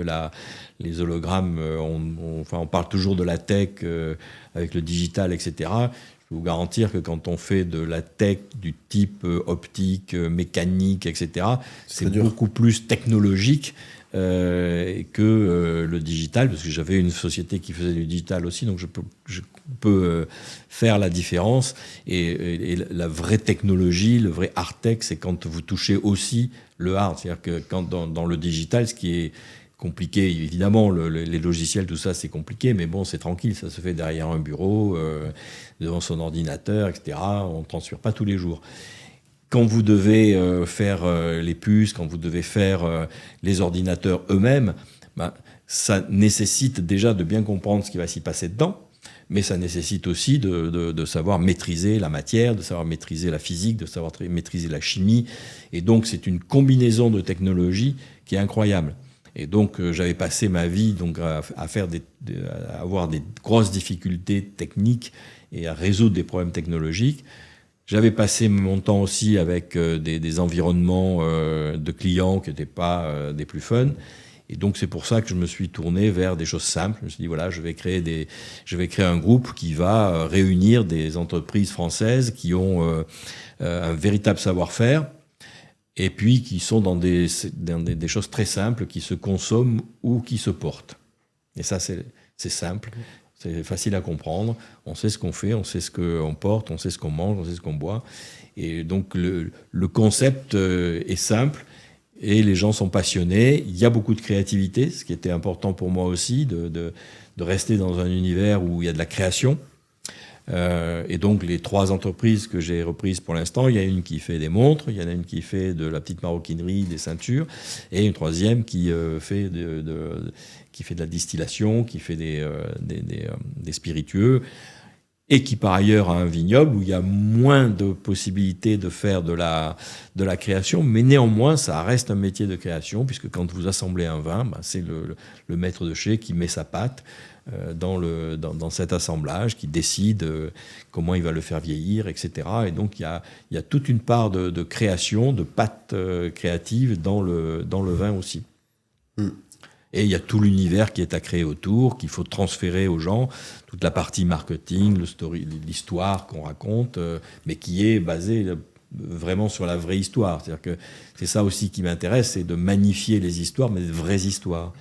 les hologrammes, on parle toujours de la tech avec le digital, etc. Je peux vous garantir que quand on fait de la tech du type optique, mécanique, etc., c'est beaucoup plus technologique que le digital, parce que j'avais une société qui faisait du digital aussi, donc je peux faire la différence. Et la vraie technologie, le vrai hard tech, c'est quand vous touchez aussi le hard. C'est-à-dire que dans le digital, ce qui est compliqué, évidemment, les logiciels, tout ça, c'est compliqué, mais bon, c'est tranquille, ça se fait derrière un bureau, devant son ordinateur, etc. On ne transpire pas tous les jours. quand vous devez faire les puces, quand vous devez faire les ordinateurs eux-mêmes, ça nécessite déjà de bien comprendre ce qui va s'y passer dedans, mais ça nécessite aussi de savoir maîtriser la matière, de savoir maîtriser la physique, de savoir maîtriser la chimie. Et donc, c'est une combinaison de technologies qui est incroyable. Et donc, j'avais passé ma vie donc, à avoir des grosses difficultés techniques et à résoudre des problèmes technologiques. J'avais passé mon temps aussi avec des environnements de clients qui n'étaient pas des plus fun. Et donc, c'est pour ça que je me suis tourné vers des choses simples. Je me suis dit, voilà, je vais créer un groupe qui va réunir des entreprises françaises qui ont un véritable savoir-faire et puis qui sont dans des choses très simples qui se consomment ou qui se portent. Et ça, c'est simple, c'est facile à comprendre. On sait ce qu'on fait, on sait ce qu'on porte, on sait ce qu'on mange, on sait ce qu'on boit. Et donc, le concept est simple. Et les gens sont passionnés, il y a beaucoup de créativité, ce qui était important pour moi aussi, de rester dans un univers où il y a de la création. Et donc les 3 entreprises que j'ai reprises pour l'instant, il y a une qui fait des montres, il y en a une qui fait de la petite maroquinerie, des ceintures, et une 3e qui fait de la distillation, qui fait des spiritueux, et qui par ailleurs a un vignoble où il y a moins de possibilités de faire de la création, mais néanmoins ça reste un métier de création, puisque quand vous assemblez un vin, c'est le maître de chez qui met sa patte dans cet assemblage, qui décide comment il va le faire vieillir, etc. Et donc il y a toute une part de création, de patte créative dans le vin aussi. Et il y a tout l'univers qui est à créer autour, qu'il faut transférer aux gens, toute la partie marketing, l'histoire qu'on raconte, mais qui est basée vraiment sur la vraie histoire. C'est-à-dire que c'est ça aussi qui m'intéresse, c'est de magnifier les histoires, mais des vraies histoires.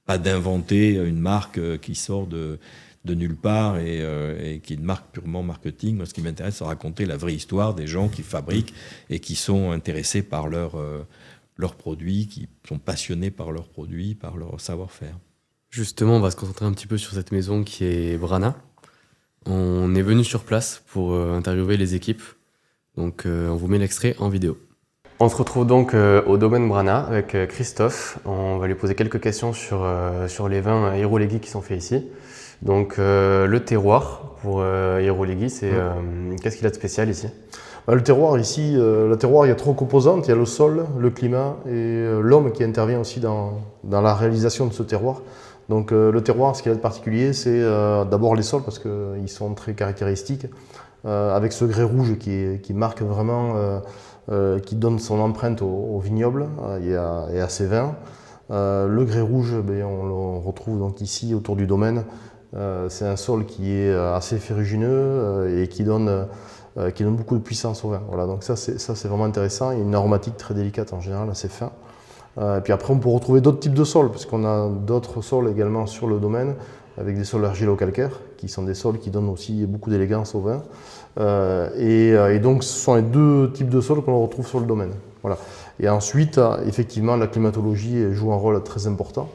Pas d'inventer une marque qui sort de nulle part et qui est une marque purement marketing. Moi, ce qui m'intéresse, c'est de raconter la vraie histoire des gens qui fabriquent et qui sont intéressés par leurs produits, qui sont passionnés par leurs produits, par leur savoir-faire. Justement, on va se concentrer un petit peu sur cette maison qui est Brana. On est venu sur place pour interviewer les équipes. Donc, on vous met l'extrait en vidéo. On se retrouve donc au domaine Brana avec Christophe. On va lui poser quelques questions sur les vins Irouléguy qui sont faits ici. Donc, le terroir pour Irouléguy, c'est qu'est-ce qu'il a de spécial ici ? Le terroir ici, il y a 3 composantes. Il y a le sol, le climat et l'homme qui intervient aussi dans la réalisation de ce terroir. Donc le terroir, ce qu'il y a de particulier, c'est d'abord les sols parce qu'ils sont très caractéristiques, avec ce grès rouge qui marque vraiment, qui donne son empreinte au vignoble et à ses vins. Le grès rouge, on le retrouve donc ici autour du domaine. C'est un sol qui est assez ferrugineux et qui donne beaucoup de puissance au vin. Voilà, donc ça c'est vraiment intéressant. Il y a une aromatique très délicate en général, assez fin. Et puis après on peut retrouver d'autres types de sols, parce qu'on a d'autres sols également sur le domaine, avec des sols argilo-calcaires, qui sont des sols qui donnent aussi beaucoup d'élégance au vin. Et donc ce sont les 2 types de sols qu'on retrouve sur le domaine. Voilà. Et ensuite, effectivement, la climatologie joue un rôle très important,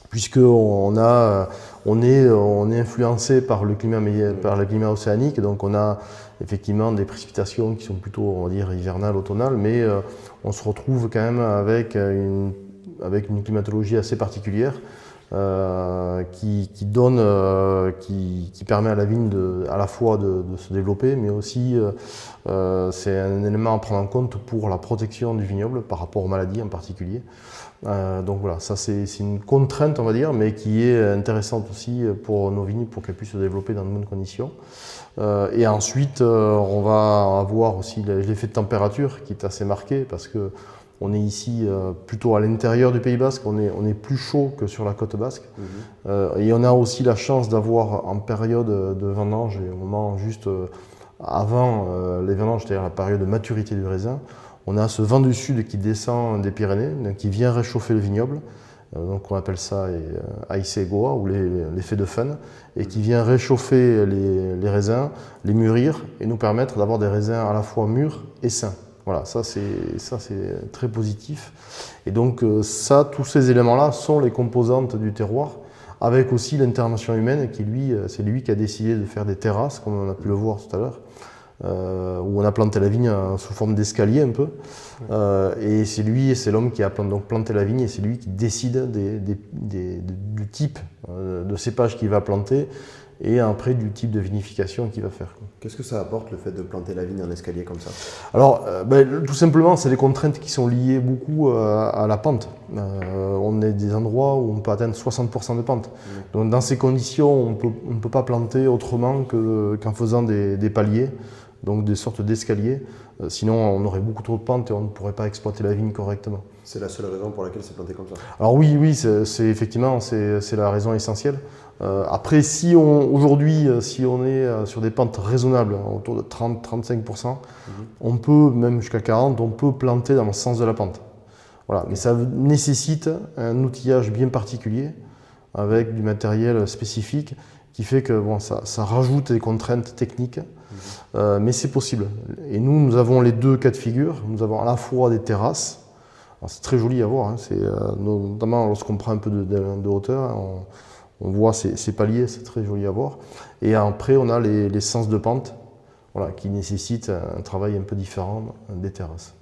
puisqu'on est influencé par le climat océanique, donc on a effectivement des précipitations qui sont plutôt, on va dire, hivernales, automnales, mais on se retrouve quand même avec une climatologie assez particulière qui permet à la vigne à la fois de se développer, mais aussi c'est un élément à prendre en compte pour la protection du vignoble par rapport aux maladies en particulier. Donc voilà, ça c'est une contrainte, on va dire, mais qui est intéressante aussi pour nos vignes, pour qu'elles puissent se développer dans de bonnes conditions. Et ensuite, on va avoir aussi l'effet de température qui est assez marqué, parce que on est ici plutôt à l'intérieur du Pays Basque, on est plus chaud que sur la côte basque. Et on a aussi la chance d'avoir en période de vendange, et au moment juste avant les vendanges, c'est-à-dire la période de maturité du raisin, on a ce vent du sud qui descend des Pyrénées, donc qui vient réchauffer le vignoble. Donc on appelle ça Aisegoa, ou l'effet de fun, et qui vient réchauffer les raisins, les mûrir, et nous permettre d'avoir des raisins à la fois mûrs et sains. Voilà, ça c'est très positif. Et donc tous ces éléments-là sont les composantes du terroir, avec aussi l'intervention humaine, c'est lui qui a décidé de faire des terrasses, comme on a pu le voir tout à l'heure, où on a planté la vigne sous forme d'escalier un peu. Et c'est l'homme qui a donc planté la vigne et c'est lui qui décide du type de cépage qu'il va planter et après du type de vinification qu'il va faire. Qu'est-ce que ça apporte le fait de planter la vigne en escalier comme ça? Alors, tout simplement, c'est des contraintes qui sont liées beaucoup à la pente. On est des endroits où on peut atteindre 60% de pente. Donc, dans ces conditions, on ne peut pas planter autrement qu'en faisant des paliers, donc des sortes d'escaliers. Sinon, on aurait beaucoup trop de pente et on ne pourrait pas exploiter la vigne correctement. C'est la seule raison pour laquelle c'est planté comme ça? Alors oui, effectivement, c'est la raison essentielle. Après, aujourd'hui, si on est sur des pentes raisonnables, autour de 30-35%, on peut, même jusqu'à 40%, on peut planter dans le sens de la pente. Voilà. Mais ça nécessite un outillage bien particulier, avec du matériel spécifique, qui fait que ça rajoute des contraintes techniques, mais c'est possible. Et nous avons les deux cas de figure. Nous avons à la fois des terrasses. C'est très joli à voir, hein. Notamment lorsqu'on prend un peu de hauteur, on voit ces paliers, c'est très joli à voir. Et après, on a les sens de pente, qui nécessitent un travail un peu différent des terrasses.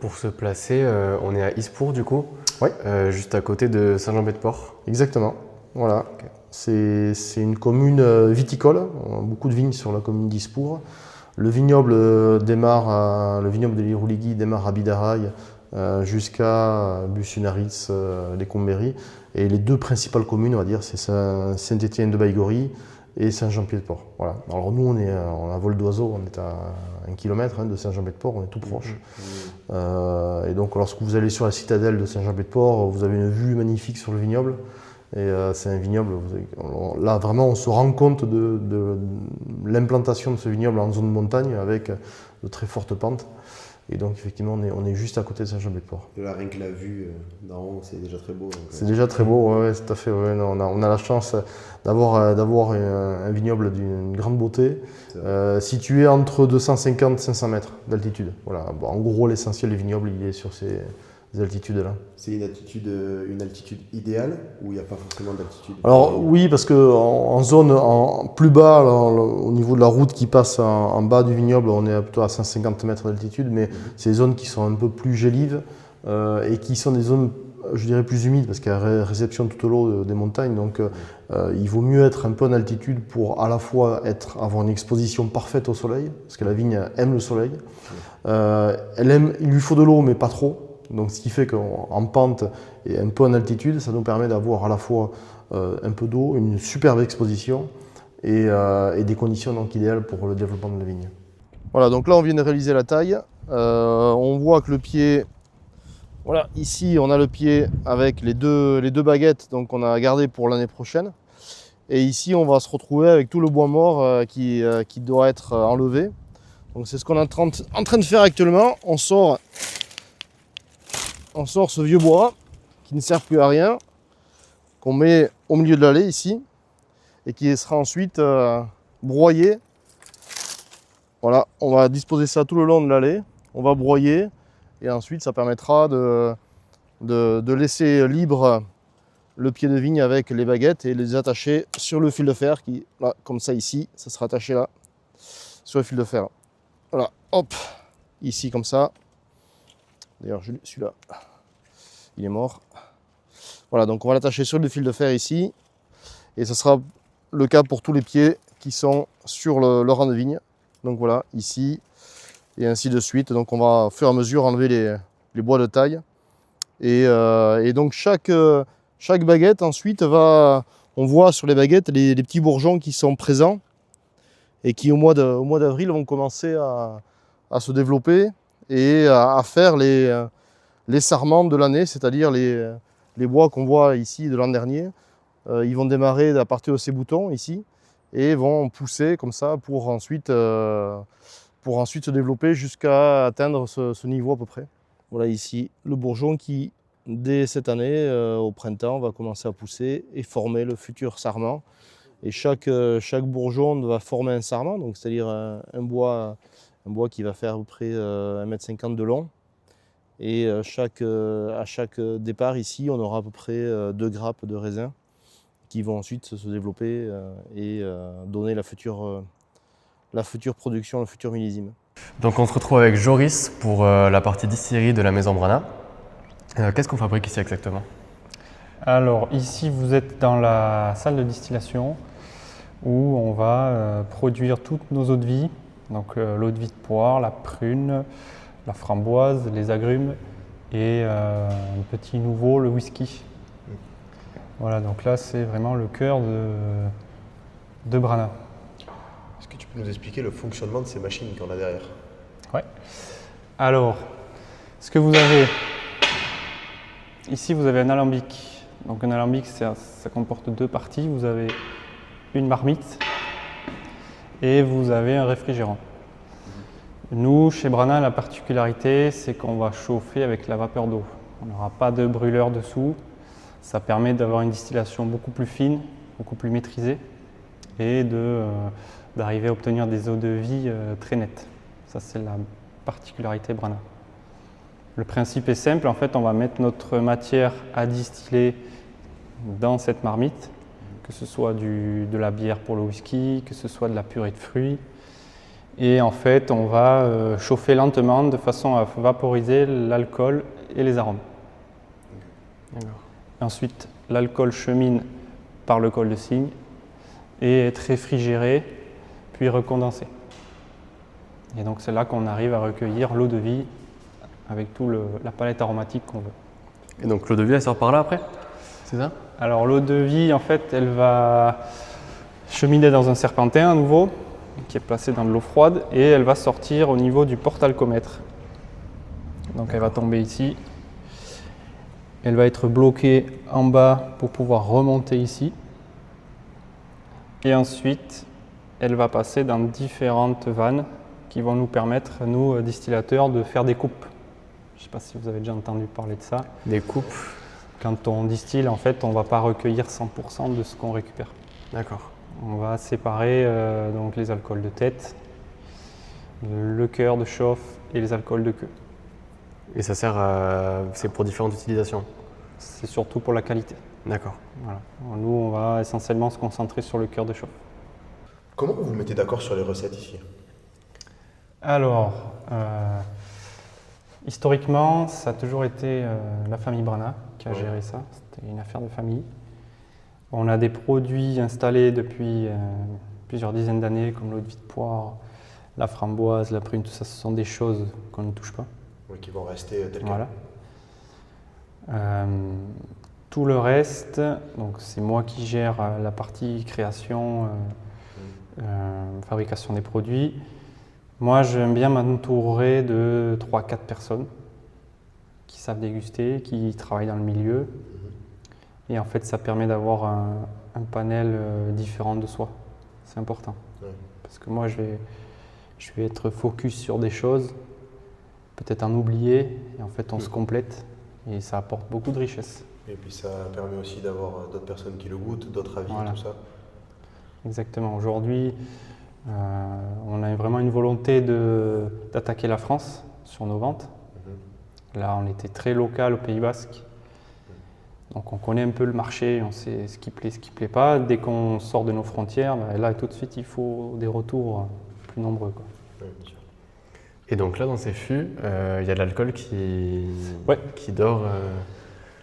Pour se placer, on est à Ispour du coup, Oui. Juste à côté de Saint-Jean-Pied-de-Port. Exactement, voilà. Okay. C'est une commune viticole, on a beaucoup de vignes sur la commune d'Ispour. Le vignoble de l'Irouligui démarre à Bidaraï, jusqu'à Bussunaris, les Combéry. Et les deux principales communes, on va dire, c'est Saint-Étienne-de-Baïgory et Saint-Jean-Pied-de-Port. Voilà. Alors nous, on est à vol d'oiseau, on est à 1 kilomètre de Saint-Jean-Pied-de-Port, on est tout proche. Et donc lorsque vous allez sur la citadelle de Saint-Jean-Pied-de-Port, vous avez une vue magnifique sur le vignoble. Et c'est un vignoble, là vraiment on se rend compte de l'implantation de ce vignoble en zone de montagne avec de très fortes pentes. Et donc effectivement on est juste à côté de Saint-Jean-Pied-de-Port. De là, rien que la vue d'en haut, c'est déjà très beau. C'est déjà très beau, ouais, tout à fait. Ouais. On a la chance d'avoir un vignoble d'une grande beauté, situé entre 250 et 500 mètres d'altitude. Voilà. Bon, en gros, l'essentiel du vignoble, il est sur ces altitudes-là. C'est une altitude idéale ou il n'y a pas forcément d'altitude? Alors oui, parce qu'en zone plus bas, au niveau de la route qui passe en bas du vignoble, on est plutôt à 150 mètres d'altitude, mais c'est des zones qui sont un peu plus gélives et qui sont des zones, je dirais, plus humides parce qu'il y a réception tout au long des montagnes. Donc il vaut mieux être un peu en altitude pour à la fois avoir une exposition parfaite au soleil, parce que la vigne aime le soleil. Il lui faut de l'eau, mais pas trop. Donc, ce qui fait qu'en pente et un peu en altitude, ça nous permet d'avoir à la fois un peu d'eau, une superbe exposition et des conditions donc idéales pour le développement de la vigne. Voilà, donc là on vient de réaliser la taille. On voit que le pied, voilà, ici on a le pied avec les deux baguettes, donc on a gardé pour l'année prochaine. Et ici on va se retrouver avec tout le bois mort qui doit être enlevé. Donc c'est ce qu'on est en train de faire actuellement. On sort ce vieux bois qui ne sert plus à rien, qu'on met au milieu de l'allée ici et qui sera ensuite broyé. Voilà, on va disposer ça tout le long de l'allée, on va broyer et ensuite ça permettra de laisser libre le pied de vigne avec les baguettes et les attacher sur le fil de fer qui, là, comme ça ici, ça sera attaché là sur le fil de fer. Voilà, hop, ici comme ça. D'ailleurs, celui-là, il est mort. Voilà, donc on va l'attacher sur le fil de fer ici. Et ce sera le cas pour tous les pieds qui sont sur le rang de vigne. Donc voilà, ici, et ainsi de suite. Donc on va, au fur et à mesure, enlever les bois de taille. Et donc chaque baguette, ensuite, on voit sur les baguettes les petits bourgeons qui sont présents et qui, au mois d'avril, vont commencer à se développer et à faire les sarments de l'année, c'est-à-dire les bois qu'on voit ici de l'an dernier. Ils vont démarrer à partir de ces boutons ici et vont pousser comme ça pour ensuite se développer jusqu'à atteindre ce niveau à peu près. Voilà ici le bourgeon qui, dès cette année, au printemps, va commencer à pousser et former le futur sarment. Et chaque bourgeon va former un sarment, donc c'est-à-dire un bois qui va faire à peu près 1,50 m de long. Et à chaque départ ici, on aura à peu près 2 grappes de raisin qui vont ensuite se développer et donner la future la future production, le futur millésime. Donc on se retrouve avec Joris pour la partie distillerie de la maison Brana. Qu'est-ce qu'on fabrique ici exactement? Alors ici vous êtes dans la salle de distillation où on va produire toutes nos eaux de vie, donc l'eau de vie de poire, la prune, la framboise, les agrumes et un petit nouveau, le whisky. Voilà, donc là c'est vraiment le cœur de Brana. Est-ce que tu peux nous expliquer le fonctionnement de ces machines qu'on a derrière? Ouais. Alors, ce que vous avez ici, vous avez un alambic. Donc un alambic, ça comporte deux parties. Vous avez une marmite et vous avez un réfrigérant. Nous, chez Brana, la particularité, c'est qu'on va chauffer avec la vapeur d'eau. On n'aura pas de brûleur dessous. Ça permet d'avoir une distillation beaucoup plus fine, beaucoup plus maîtrisée et d'arriver à obtenir des eaux de vie très nettes. Ça, c'est la particularité Brana. Le principe est simple. En fait, on va mettre notre matière à distiller dans cette marmite, que ce soit de la bière pour le whisky, que ce soit de la purée de fruits. Et en fait, on va chauffer lentement de façon à vaporiser l'alcool et les arômes. Ensuite, l'alcool chemine par le col de cygne et est réfrigéré, puis recondensé. Et donc c'est là qu'on arrive à recueillir l'eau de vie avec toute la palette aromatique qu'on veut. Et donc l'eau de vie, elle sort par là après? C'est ça? Alors l'eau de vie, en fait, elle va cheminer dans un serpentin à nouveau, qui est placé dans de l'eau froide, et elle va sortir au niveau du porte-alcomètre. Donc elle va tomber ici. Elle va être bloquée en bas pour pouvoir remonter ici. Et ensuite, elle va passer dans différentes vannes qui vont nous permettre, nous, distillateurs, de faire des coupes. Je ne sais pas si vous avez déjà entendu parler de ça. Des coupes? Quand on distille, en fait, on ne va pas recueillir 100% de ce qu'on récupère. D'accord. On va séparer donc les alcools de tête, le cœur de chauffe et les alcools de queue. Et ça sert c'est pour différentes utilisations? C'est surtout pour la qualité. D'accord. Voilà. Nous, on va essentiellement se concentrer sur le cœur de chauffe. Comment vous vous mettez d'accord sur les recettes ici? Alors, historiquement, ça a toujours été la famille Brana qui a géré ça. C'était une affaire de famille. On a des produits installés depuis plusieurs dizaines d'années, comme l'eau de vie de poire, la framboise, la prune, tout ça, ce sont des choses qu'on ne touche pas. Oui, qui vont rester telles quelles. Voilà. Tout le reste, donc c'est moi qui gère la partie création, fabrication des produits. Moi, j'aime bien m'entourer de 3-4 personnes qui savent déguster, qui travaillent dans le milieu. Et en fait, ça permet d'avoir un panel différent de soi. C'est important. Ouais. Parce que moi, je vais être focus sur des choses, peut-être en oublier, et en fait, on se complète. Et ça apporte beaucoup de richesse. Et puis ça permet aussi d'avoir d'autres personnes qui le goûtent, d'autres avis, Voilà. tout ça. Exactement. Aujourd'hui, on a vraiment une volonté d'attaquer la France sur nos ventes. Là, on était très local au Pays Basque. Donc on connaît un peu le marché, on sait ce qui plaît, ce qui ne plaît pas. Dès qu'on sort de nos frontières, là tout de suite il faut des retours plus nombreux, quoi. Oui, bien sûr. Et donc là, dans ces fûts, il y a de l'alcool qui dort.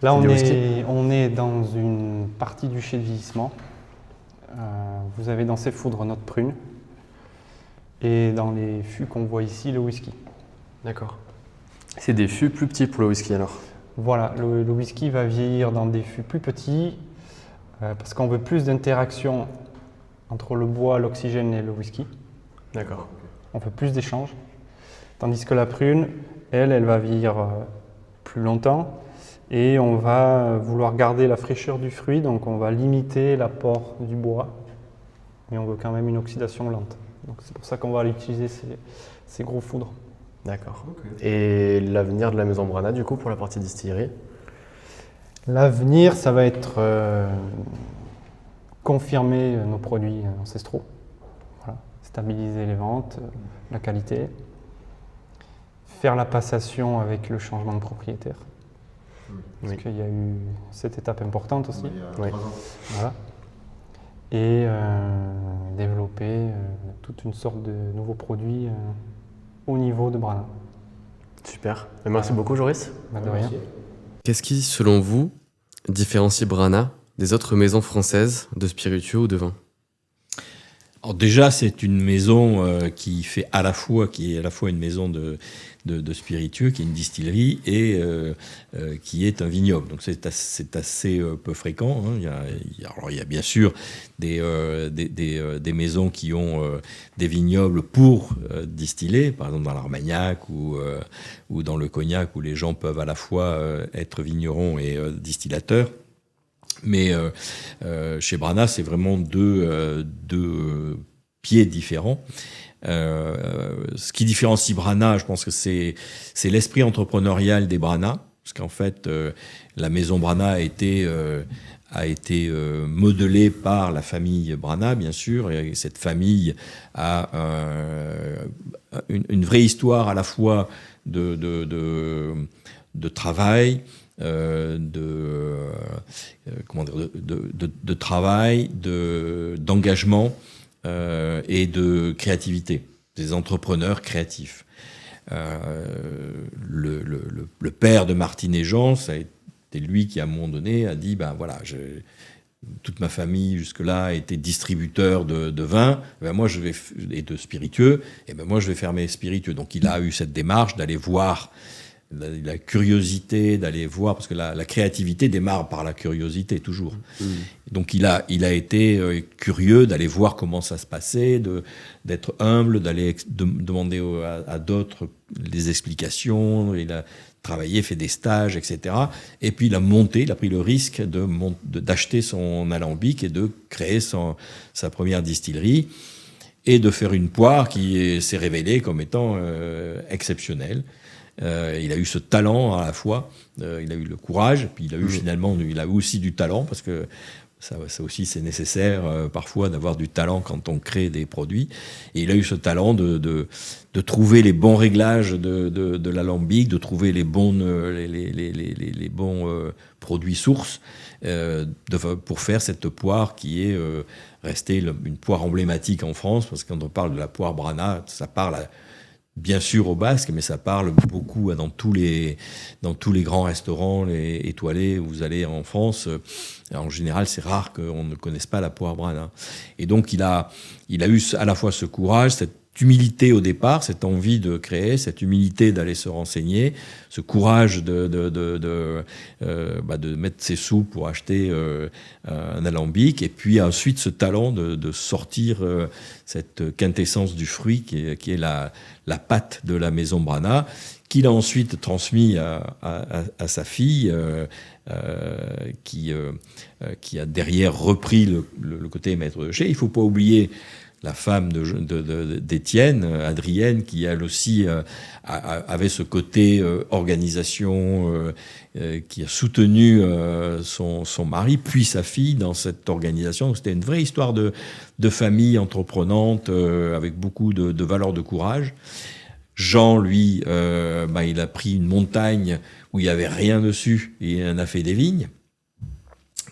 Là, c'est on est dans une partie du chai de vieillissement. Vous avez dans ces foudres notre prune et dans les fûts qu'on voit ici, le whisky. D'accord. C'est des fûts plus petits pour le whisky alors? Voilà, le whisky va vieillir dans des fûts plus petits parce qu'on veut plus d'interaction entre le bois, l'oxygène et le whisky. D'accord. On veut plus d'échanges. Tandis que la prune, elle va vieillir plus longtemps et on va vouloir garder la fraîcheur du fruit, donc on va limiter l'apport du bois, mais on veut quand même une oxydation lente. Donc c'est pour ça qu'on va utiliser ces gros foudres. D'accord. Et l'avenir de la maison Brana, du coup, pour la partie distillerie? L'avenir, ça va être confirmer nos produits ancestraux, voilà. Stabiliser les ventes, la qualité, faire la passation avec le changement de propriétaire, parce qu'il y a eu cette étape importante aussi. Oui. Voilà. et développer toute une sorte de nouveaux produits au niveau de Brana. Super. Merci beaucoup, Joris. De rien. Qu'est-ce qui, selon vous, différencie Brana des autres maisons françaises de spiritueux ou de vin? Alors déjà, c'est une maison qui est à la fois une maison de spiritueux, qui est une distillerie et qui est un vignoble. Donc c'est assez peu fréquent. Hein. Il y a bien sûr des maisons qui ont des vignobles pour distiller, par exemple dans l'Armagnac ou dans le Cognac, où les gens peuvent à la fois être vignerons et distillateurs. Mais chez Brana, c'est vraiment deux pieds différents. Ce qui différencie Brana, je pense que c'est l'esprit entrepreneurial des Brana, parce qu'en fait, la maison Brana a été modelée par la famille Brana, bien sûr, et cette famille a une vraie histoire à la fois de travail, de travail, d'engagement et de créativité, des entrepreneurs créatifs. Le père de Martine et Jean, ça a été lui qui à un moment donné a dit ben voilà, toute ma famille jusque-là était distributeur de vin, ben moi et de spiritueux, et ben moi je vais faire mes spiritueux. Donc il a eu cette démarche d'aller voir. La curiosité d'aller voir, parce que la créativité démarre par la curiosité toujours. Donc il a été curieux d'aller voir comment ça se passait, d'être humble, d'aller demander à d'autres les explications. Il a travaillé, fait des stages, etc. Et puis il a pris le risque d'acheter son alambic et de créer sa première distillerie et de faire une poire qui s'est révélée comme étant exceptionnelle. Il a eu ce talent à la fois, il a eu le courage, puis il a eu aussi du talent, parce que ça aussi c'est nécessaire parfois d'avoir du talent quand on crée des produits. Et il a eu ce talent de trouver les bons réglages de l'alambic, de trouver les bons produits sources pour faire cette poire qui est restée une poire emblématique en France, parce que quand on parle de la poire Brana, ça parle bien sûr au Basque, mais ça parle beaucoup dans tous les grands restaurants étoilés où vous allez en France. En général, c'est rare qu'on ne connaisse pas la poire Brana. Et donc, il a eu à la fois ce courage, cette humilité au départ, cette envie de créer, cette humilité d'aller se renseigner, ce courage de mettre ses sous pour acheter un alambic, et puis ensuite ce talent de sortir cette quintessence du fruit qui est la pâte de la maison Brana, qu'il a ensuite transmis à sa fille, qui a derrière repris le côté maître de chez. Il ne faut pas oublier la femme d'Étienne, Adrienne, qui elle aussi avait ce côté organisation, qui a soutenu son mari, puis sa fille dans cette organisation. Donc, c'était une vraie histoire de famille entreprenante, avec beaucoup de valeurs de courage. Jean, lui, il a pris une montagne où il n'y avait rien dessus et il en a fait des vignes.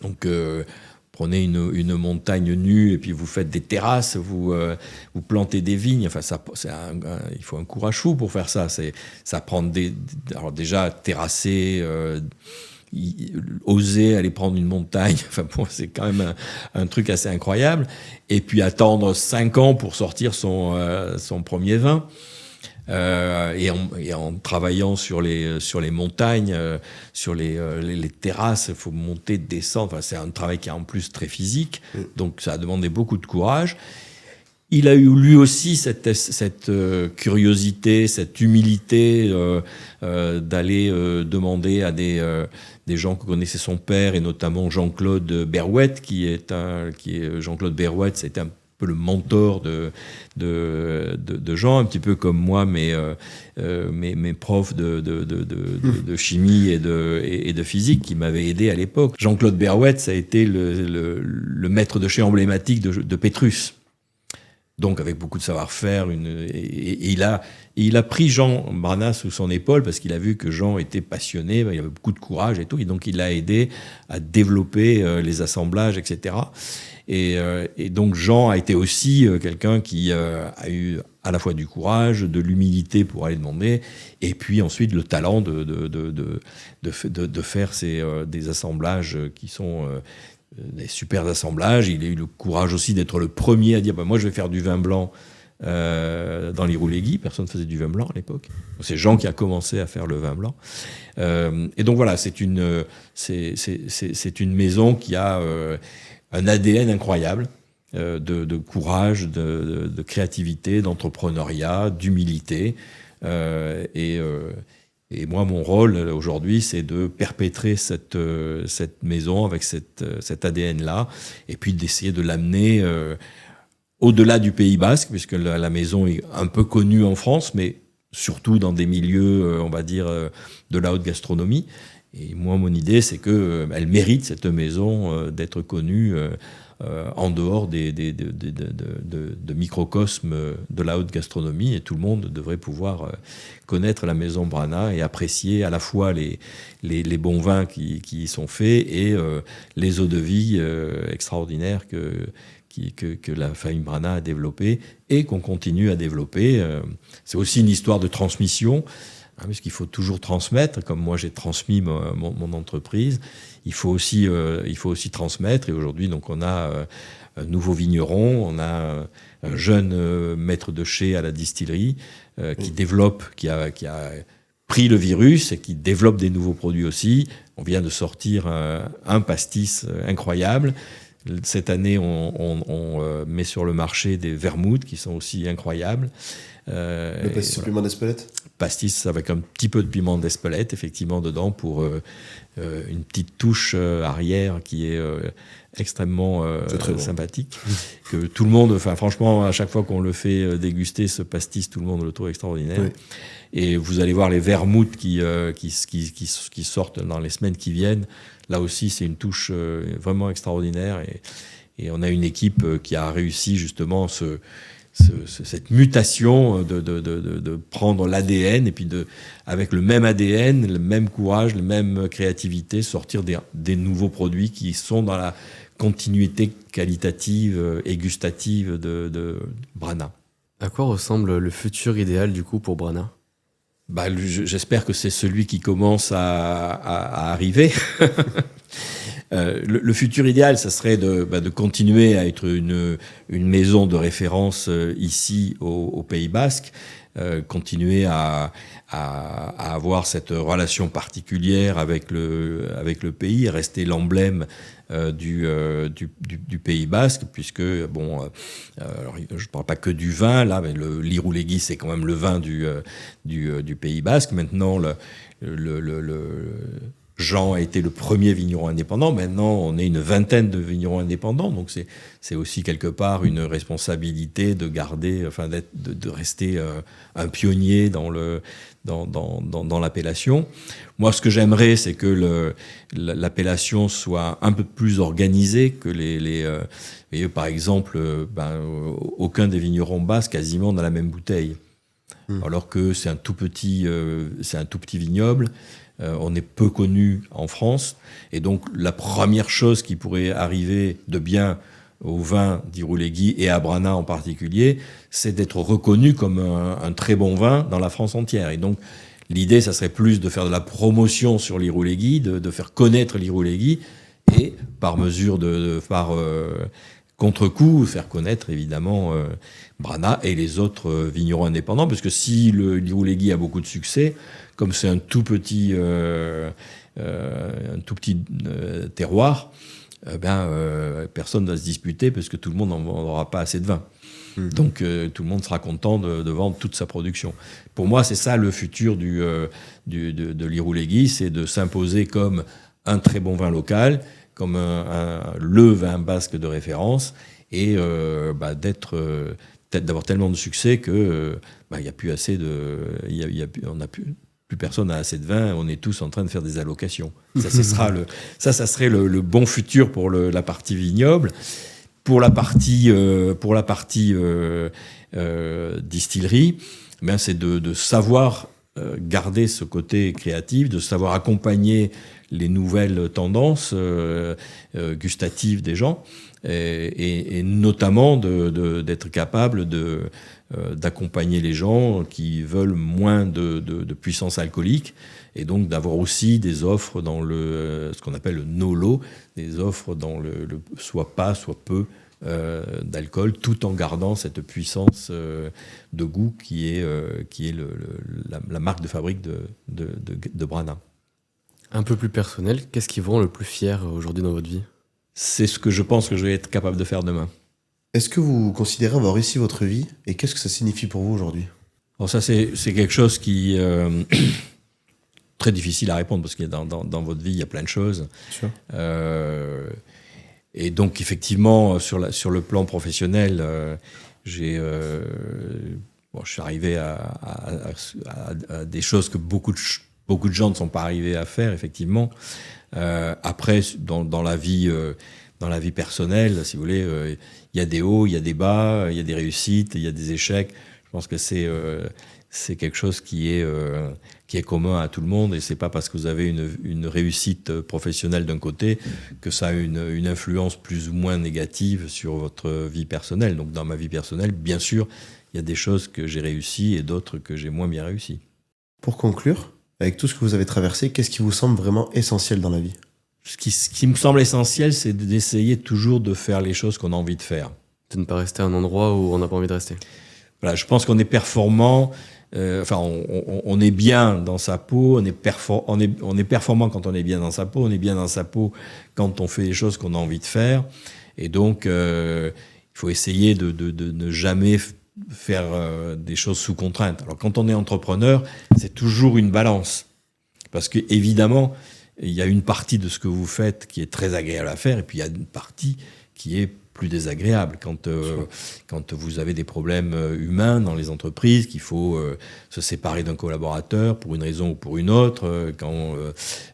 Donc, prenez une montagne nue et puis vous faites des terrasses, vous plantez des vignes. Enfin, il faut un courage fou pour faire ça. Ça prend alors déjà terrasser, oser aller prendre une montagne. Enfin bon, c'est quand même un truc assez incroyable. Et puis attendre 5 ans pour sortir son premier vin. Et en travaillant sur les montagnes, sur les terrasses, il faut monter, descendre. Enfin, c'est un travail qui est en plus très physique, donc ça a demandé beaucoup de courage. Il a eu lui aussi cette curiosité, cette humilité d'aller demander à des gens que connaissait son père, et notamment Jean-Claude Berrouette, Jean-Claude Berrouette, c'était un peu le mentor de Jean, un petit peu comme moi, mes profs de chimie et de physique qui m'avaient aidé à l'époque. Jean-Claude Berrouette, ça a été le maître de chez emblématique de Pétrus. donc avec beaucoup de savoir-faire. Et il a pris Jean Brana sous son épaule parce qu'il a vu que Jean était passionné, il avait beaucoup de courage et tout, et donc il l'a aidé à développer les assemblages, etc. Et donc Jean a été aussi quelqu'un qui a eu à la fois du courage, de l'humilité pour aller demander, et puis ensuite le talent de faire des assemblages qui sont des super assemblages. Il a eu le courage aussi d'être le premier à dire moi je vais faire du vin blanc dans l'Irouléguy. Personne ne faisait du vin blanc à l'époque. C'est Jean qui a commencé à faire le vin blanc. Et donc voilà, c'est une maison qui a un ADN incroyable de courage, de créativité, d'entrepreneuriat, d'humilité. Et moi, mon rôle aujourd'hui, c'est de perpétrer cette maison avec cet ADN-là, et puis d'essayer de l'amener au-delà du Pays Basque, puisque la maison est un peu connue en France, mais surtout dans des milieux, on va dire, de la haute gastronomie. Et moi, mon idée, c'est qu'elle mérite, cette maison, d'être connue en dehors de microcosmes de la haute gastronomie, et tout le monde devrait pouvoir connaître la maison Brana et apprécier à la fois les bons vins qui y sont faits et les eaux de vie extraordinaires que la famille Brana a développé et qu'on continue à développer. C'est aussi une histoire de transmission, parce qu'il faut toujours transmettre, comme moi j'ai transmis mon entreprise. Il faut aussi transmettre, et aujourd'hui donc on a un nouveau vigneron, on a un jeune maître de chai à la distillerie qui développe, qui a pris le virus et qui développe des nouveaux produits aussi. On vient de sortir un pastis incroyable. Cette année, on met sur le marché des vermouths qui sont aussi incroyables. Le pastis au piment d'Espelette. Pastis avec un petit peu de piment d'Espelette, effectivement, dedans, pour une petite touche arrière qui est extrêmement sympathique. Que tout le monde, franchement, à chaque fois qu'on le fait déguster, ce pastis, tout le monde le trouve extraordinaire. Oui. Et vous allez voir les vermouths qui sortent dans les semaines qui viennent. Là aussi, c'est une touche vraiment extraordinaire. Et on a une équipe qui a réussi justement cette mutation de prendre l'ADN et puis avec le même ADN, le même courage, la même créativité, sortir des nouveaux produits qui sont dans la continuité qualitative et gustative de Brana. À quoi ressemble le futur idéal du coup pour Brana ? J'espère que c'est celui qui commence à arriver. Le futur idéal, ça serait de continuer à être une maison de référence ici au Pays Basque, continuer à avoir cette relation particulière avec le pays, rester l'emblème du Pays Basque, puisque alors, je ne parle pas que du vin là, mais l'Irouléguy c'est quand même le vin du Pays Basque. Maintenant Jean a été le premier vigneron indépendant. Maintenant, on est une vingtaine de vignerons indépendants. Donc, c'est aussi quelque part une responsabilité de garder, de rester un pionnier dans l'appellation. Moi, ce que j'aimerais, c'est que l'appellation soit un peu plus organisée que par exemple, aucun des vignerons basques quasiment dans la même bouteille. Alors que c'est un tout petit vignoble. On est peu connu en France, et donc la première chose qui pourrait arriver de bien au vin d'Irouléguy et à Brana en particulier, c'est d'être reconnu comme un très bon vin dans la France entière. Et donc l'idée, ça serait plus de faire de la promotion sur l'Irouléguy, de faire connaître l'Irouléguy, et par mesure par contre-coup, faire connaître évidemment Brana et les autres vignerons indépendants, parce que si l'Irouléguy a beaucoup de succès, comme c'est un tout petit terroir, personne ne va se disputer parce que tout le monde n'aura pas assez de vin. Donc tout le monde sera content de vendre toute sa production. Pour moi, c'est ça le futur de l'Irouléguy, c'est de s'imposer comme un très bon vin local, comme le vin basque de référence, et d'avoir tellement de succès que y a plus assez plus personne n'a assez de vin, on est tous en train de faire des allocations. Ça serait le bon futur pour la partie vignoble. Pour la partie distillerie, ben c'est de savoir garder ce côté créatif, de savoir accompagner les nouvelles tendances gustatives des gens, et notamment d'être capable d'accompagner les gens qui veulent moins de puissance alcoolique, et donc d'avoir aussi des offres dans ce qu'on appelle le no-low, des offres dans le soit pas, soit peu d'alcool, tout en gardant cette puissance de goût qui est la marque de fabrique de Brana. Un peu plus personnel, qu'est-ce qui vous rend le plus fier aujourd'hui dans votre vie ? C'est ce que je pense que je vais être capable de faire demain. Est-ce que vous considérez avoir réussi votre vie et qu'est-ce que ça signifie pour vous aujourd'hui ? Alors ça, c'est quelque chose qui très difficile à répondre parce que dans votre vie, il y a plein de choses. Sûr. Et donc, effectivement, sur le plan professionnel, je suis arrivé à des choses que beaucoup de gens ne sont pas arrivés à faire, effectivement. Après, dans la vie personnelle, si vous voulez, il y a des hauts, il y a des bas, il y a des réussites, il y a des échecs. Je pense que c'est quelque chose qui est commun à tout le monde, et c'est pas parce que vous avez une réussite professionnelle d'un côté que ça a une influence plus ou moins négative sur votre vie personnelle. Donc dans ma vie personnelle, bien sûr, il y a des choses que j'ai réussies et d'autres que j'ai moins bien réussies. Pour conclure, avec tout ce que vous avez traversé, qu'est-ce qui vous semble vraiment essentiel dans la vie ? Ce qui me semble essentiel, c'est d'essayer toujours de faire les choses qu'on a envie de faire. De ne pas rester à un endroit où on n'a pas envie de rester. Voilà, je pense qu'on est performant. On est bien dans sa peau, on est performant quand on est bien dans sa peau, on est bien dans sa peau quand on fait les choses qu'on a envie de faire. Et donc, il faut essayer de ne jamais faire des choses sous contrainte. Alors, quand on est entrepreneur, c'est toujours une balance. Parce que, évidemment, il y a une partie de ce que vous faites qui est très agréable à faire, et puis il y a une partie qui est plus désagréable. Quand vous avez des problèmes humains dans les entreprises, qu'il faut se séparer d'un collaborateur pour une raison ou pour une autre, quand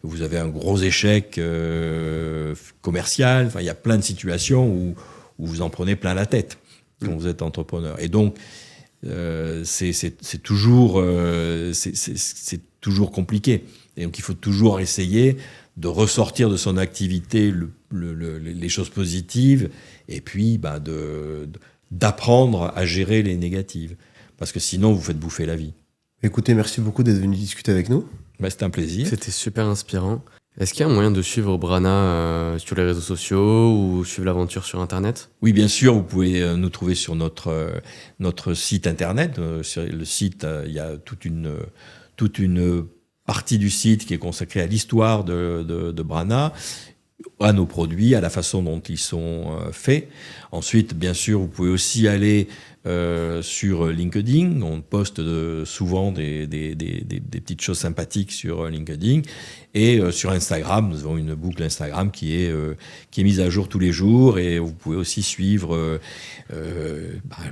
vous avez un gros échec commercial, enfin, il y a plein de situations où vous en prenez plein la tête quand vous êtes entrepreneur. Et donc, c'est toujours compliqué. Et donc, il faut toujours essayer de ressortir de son activité les choses positives, et puis d'apprendre à gérer les négatives. Parce que sinon, vous faites bouffer la vie. Écoutez, merci beaucoup d'être venu discuter avec nous. C'était un plaisir. C'était super inspirant. Est-ce qu'il y a un moyen de suivre Brana sur les réseaux sociaux ou suivre l'aventure sur Internet ? Oui, bien sûr, vous pouvez nous trouver sur notre site Internet. Sur le site, il y a toute une partie du site qui est consacrée à l'histoire de Brana, à nos produits, à la façon dont ils sont faits. Ensuite, bien sûr, vous pouvez aussi aller sur LinkedIn. On poste souvent des petites choses sympathiques sur LinkedIn. Et sur Instagram, nous avons une boucle Instagram qui est mise à jour tous les jours. Et vous pouvez aussi suivre,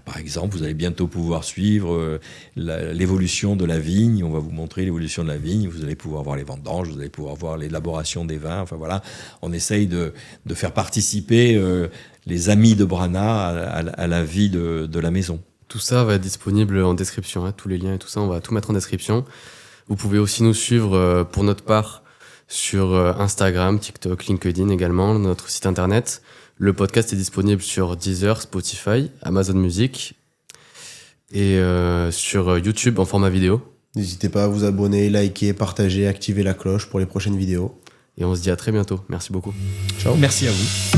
par exemple, vous allez bientôt pouvoir suivre l'évolution de la vigne. On va vous montrer l'évolution de la vigne. Vous allez pouvoir voir les vendanges, vous allez pouvoir voir l'élaboration des vins. Enfin voilà, on essaye de faire participer les amis de Brana à la vie de la maison. Tout ça va être disponible en description, hein, tous les liens et tout ça, on va tout mettre en description. Vous pouvez aussi nous suivre pour notre part sur Instagram, TikTok, LinkedIn également, notre site internet. Le podcast est disponible sur Deezer, Spotify, Amazon Music et sur YouTube en format vidéo. N'hésitez pas à vous abonner, liker, partager, activer la cloche pour les prochaines vidéos. Et on se dit à très bientôt. Merci beaucoup. Ciao. Merci à vous.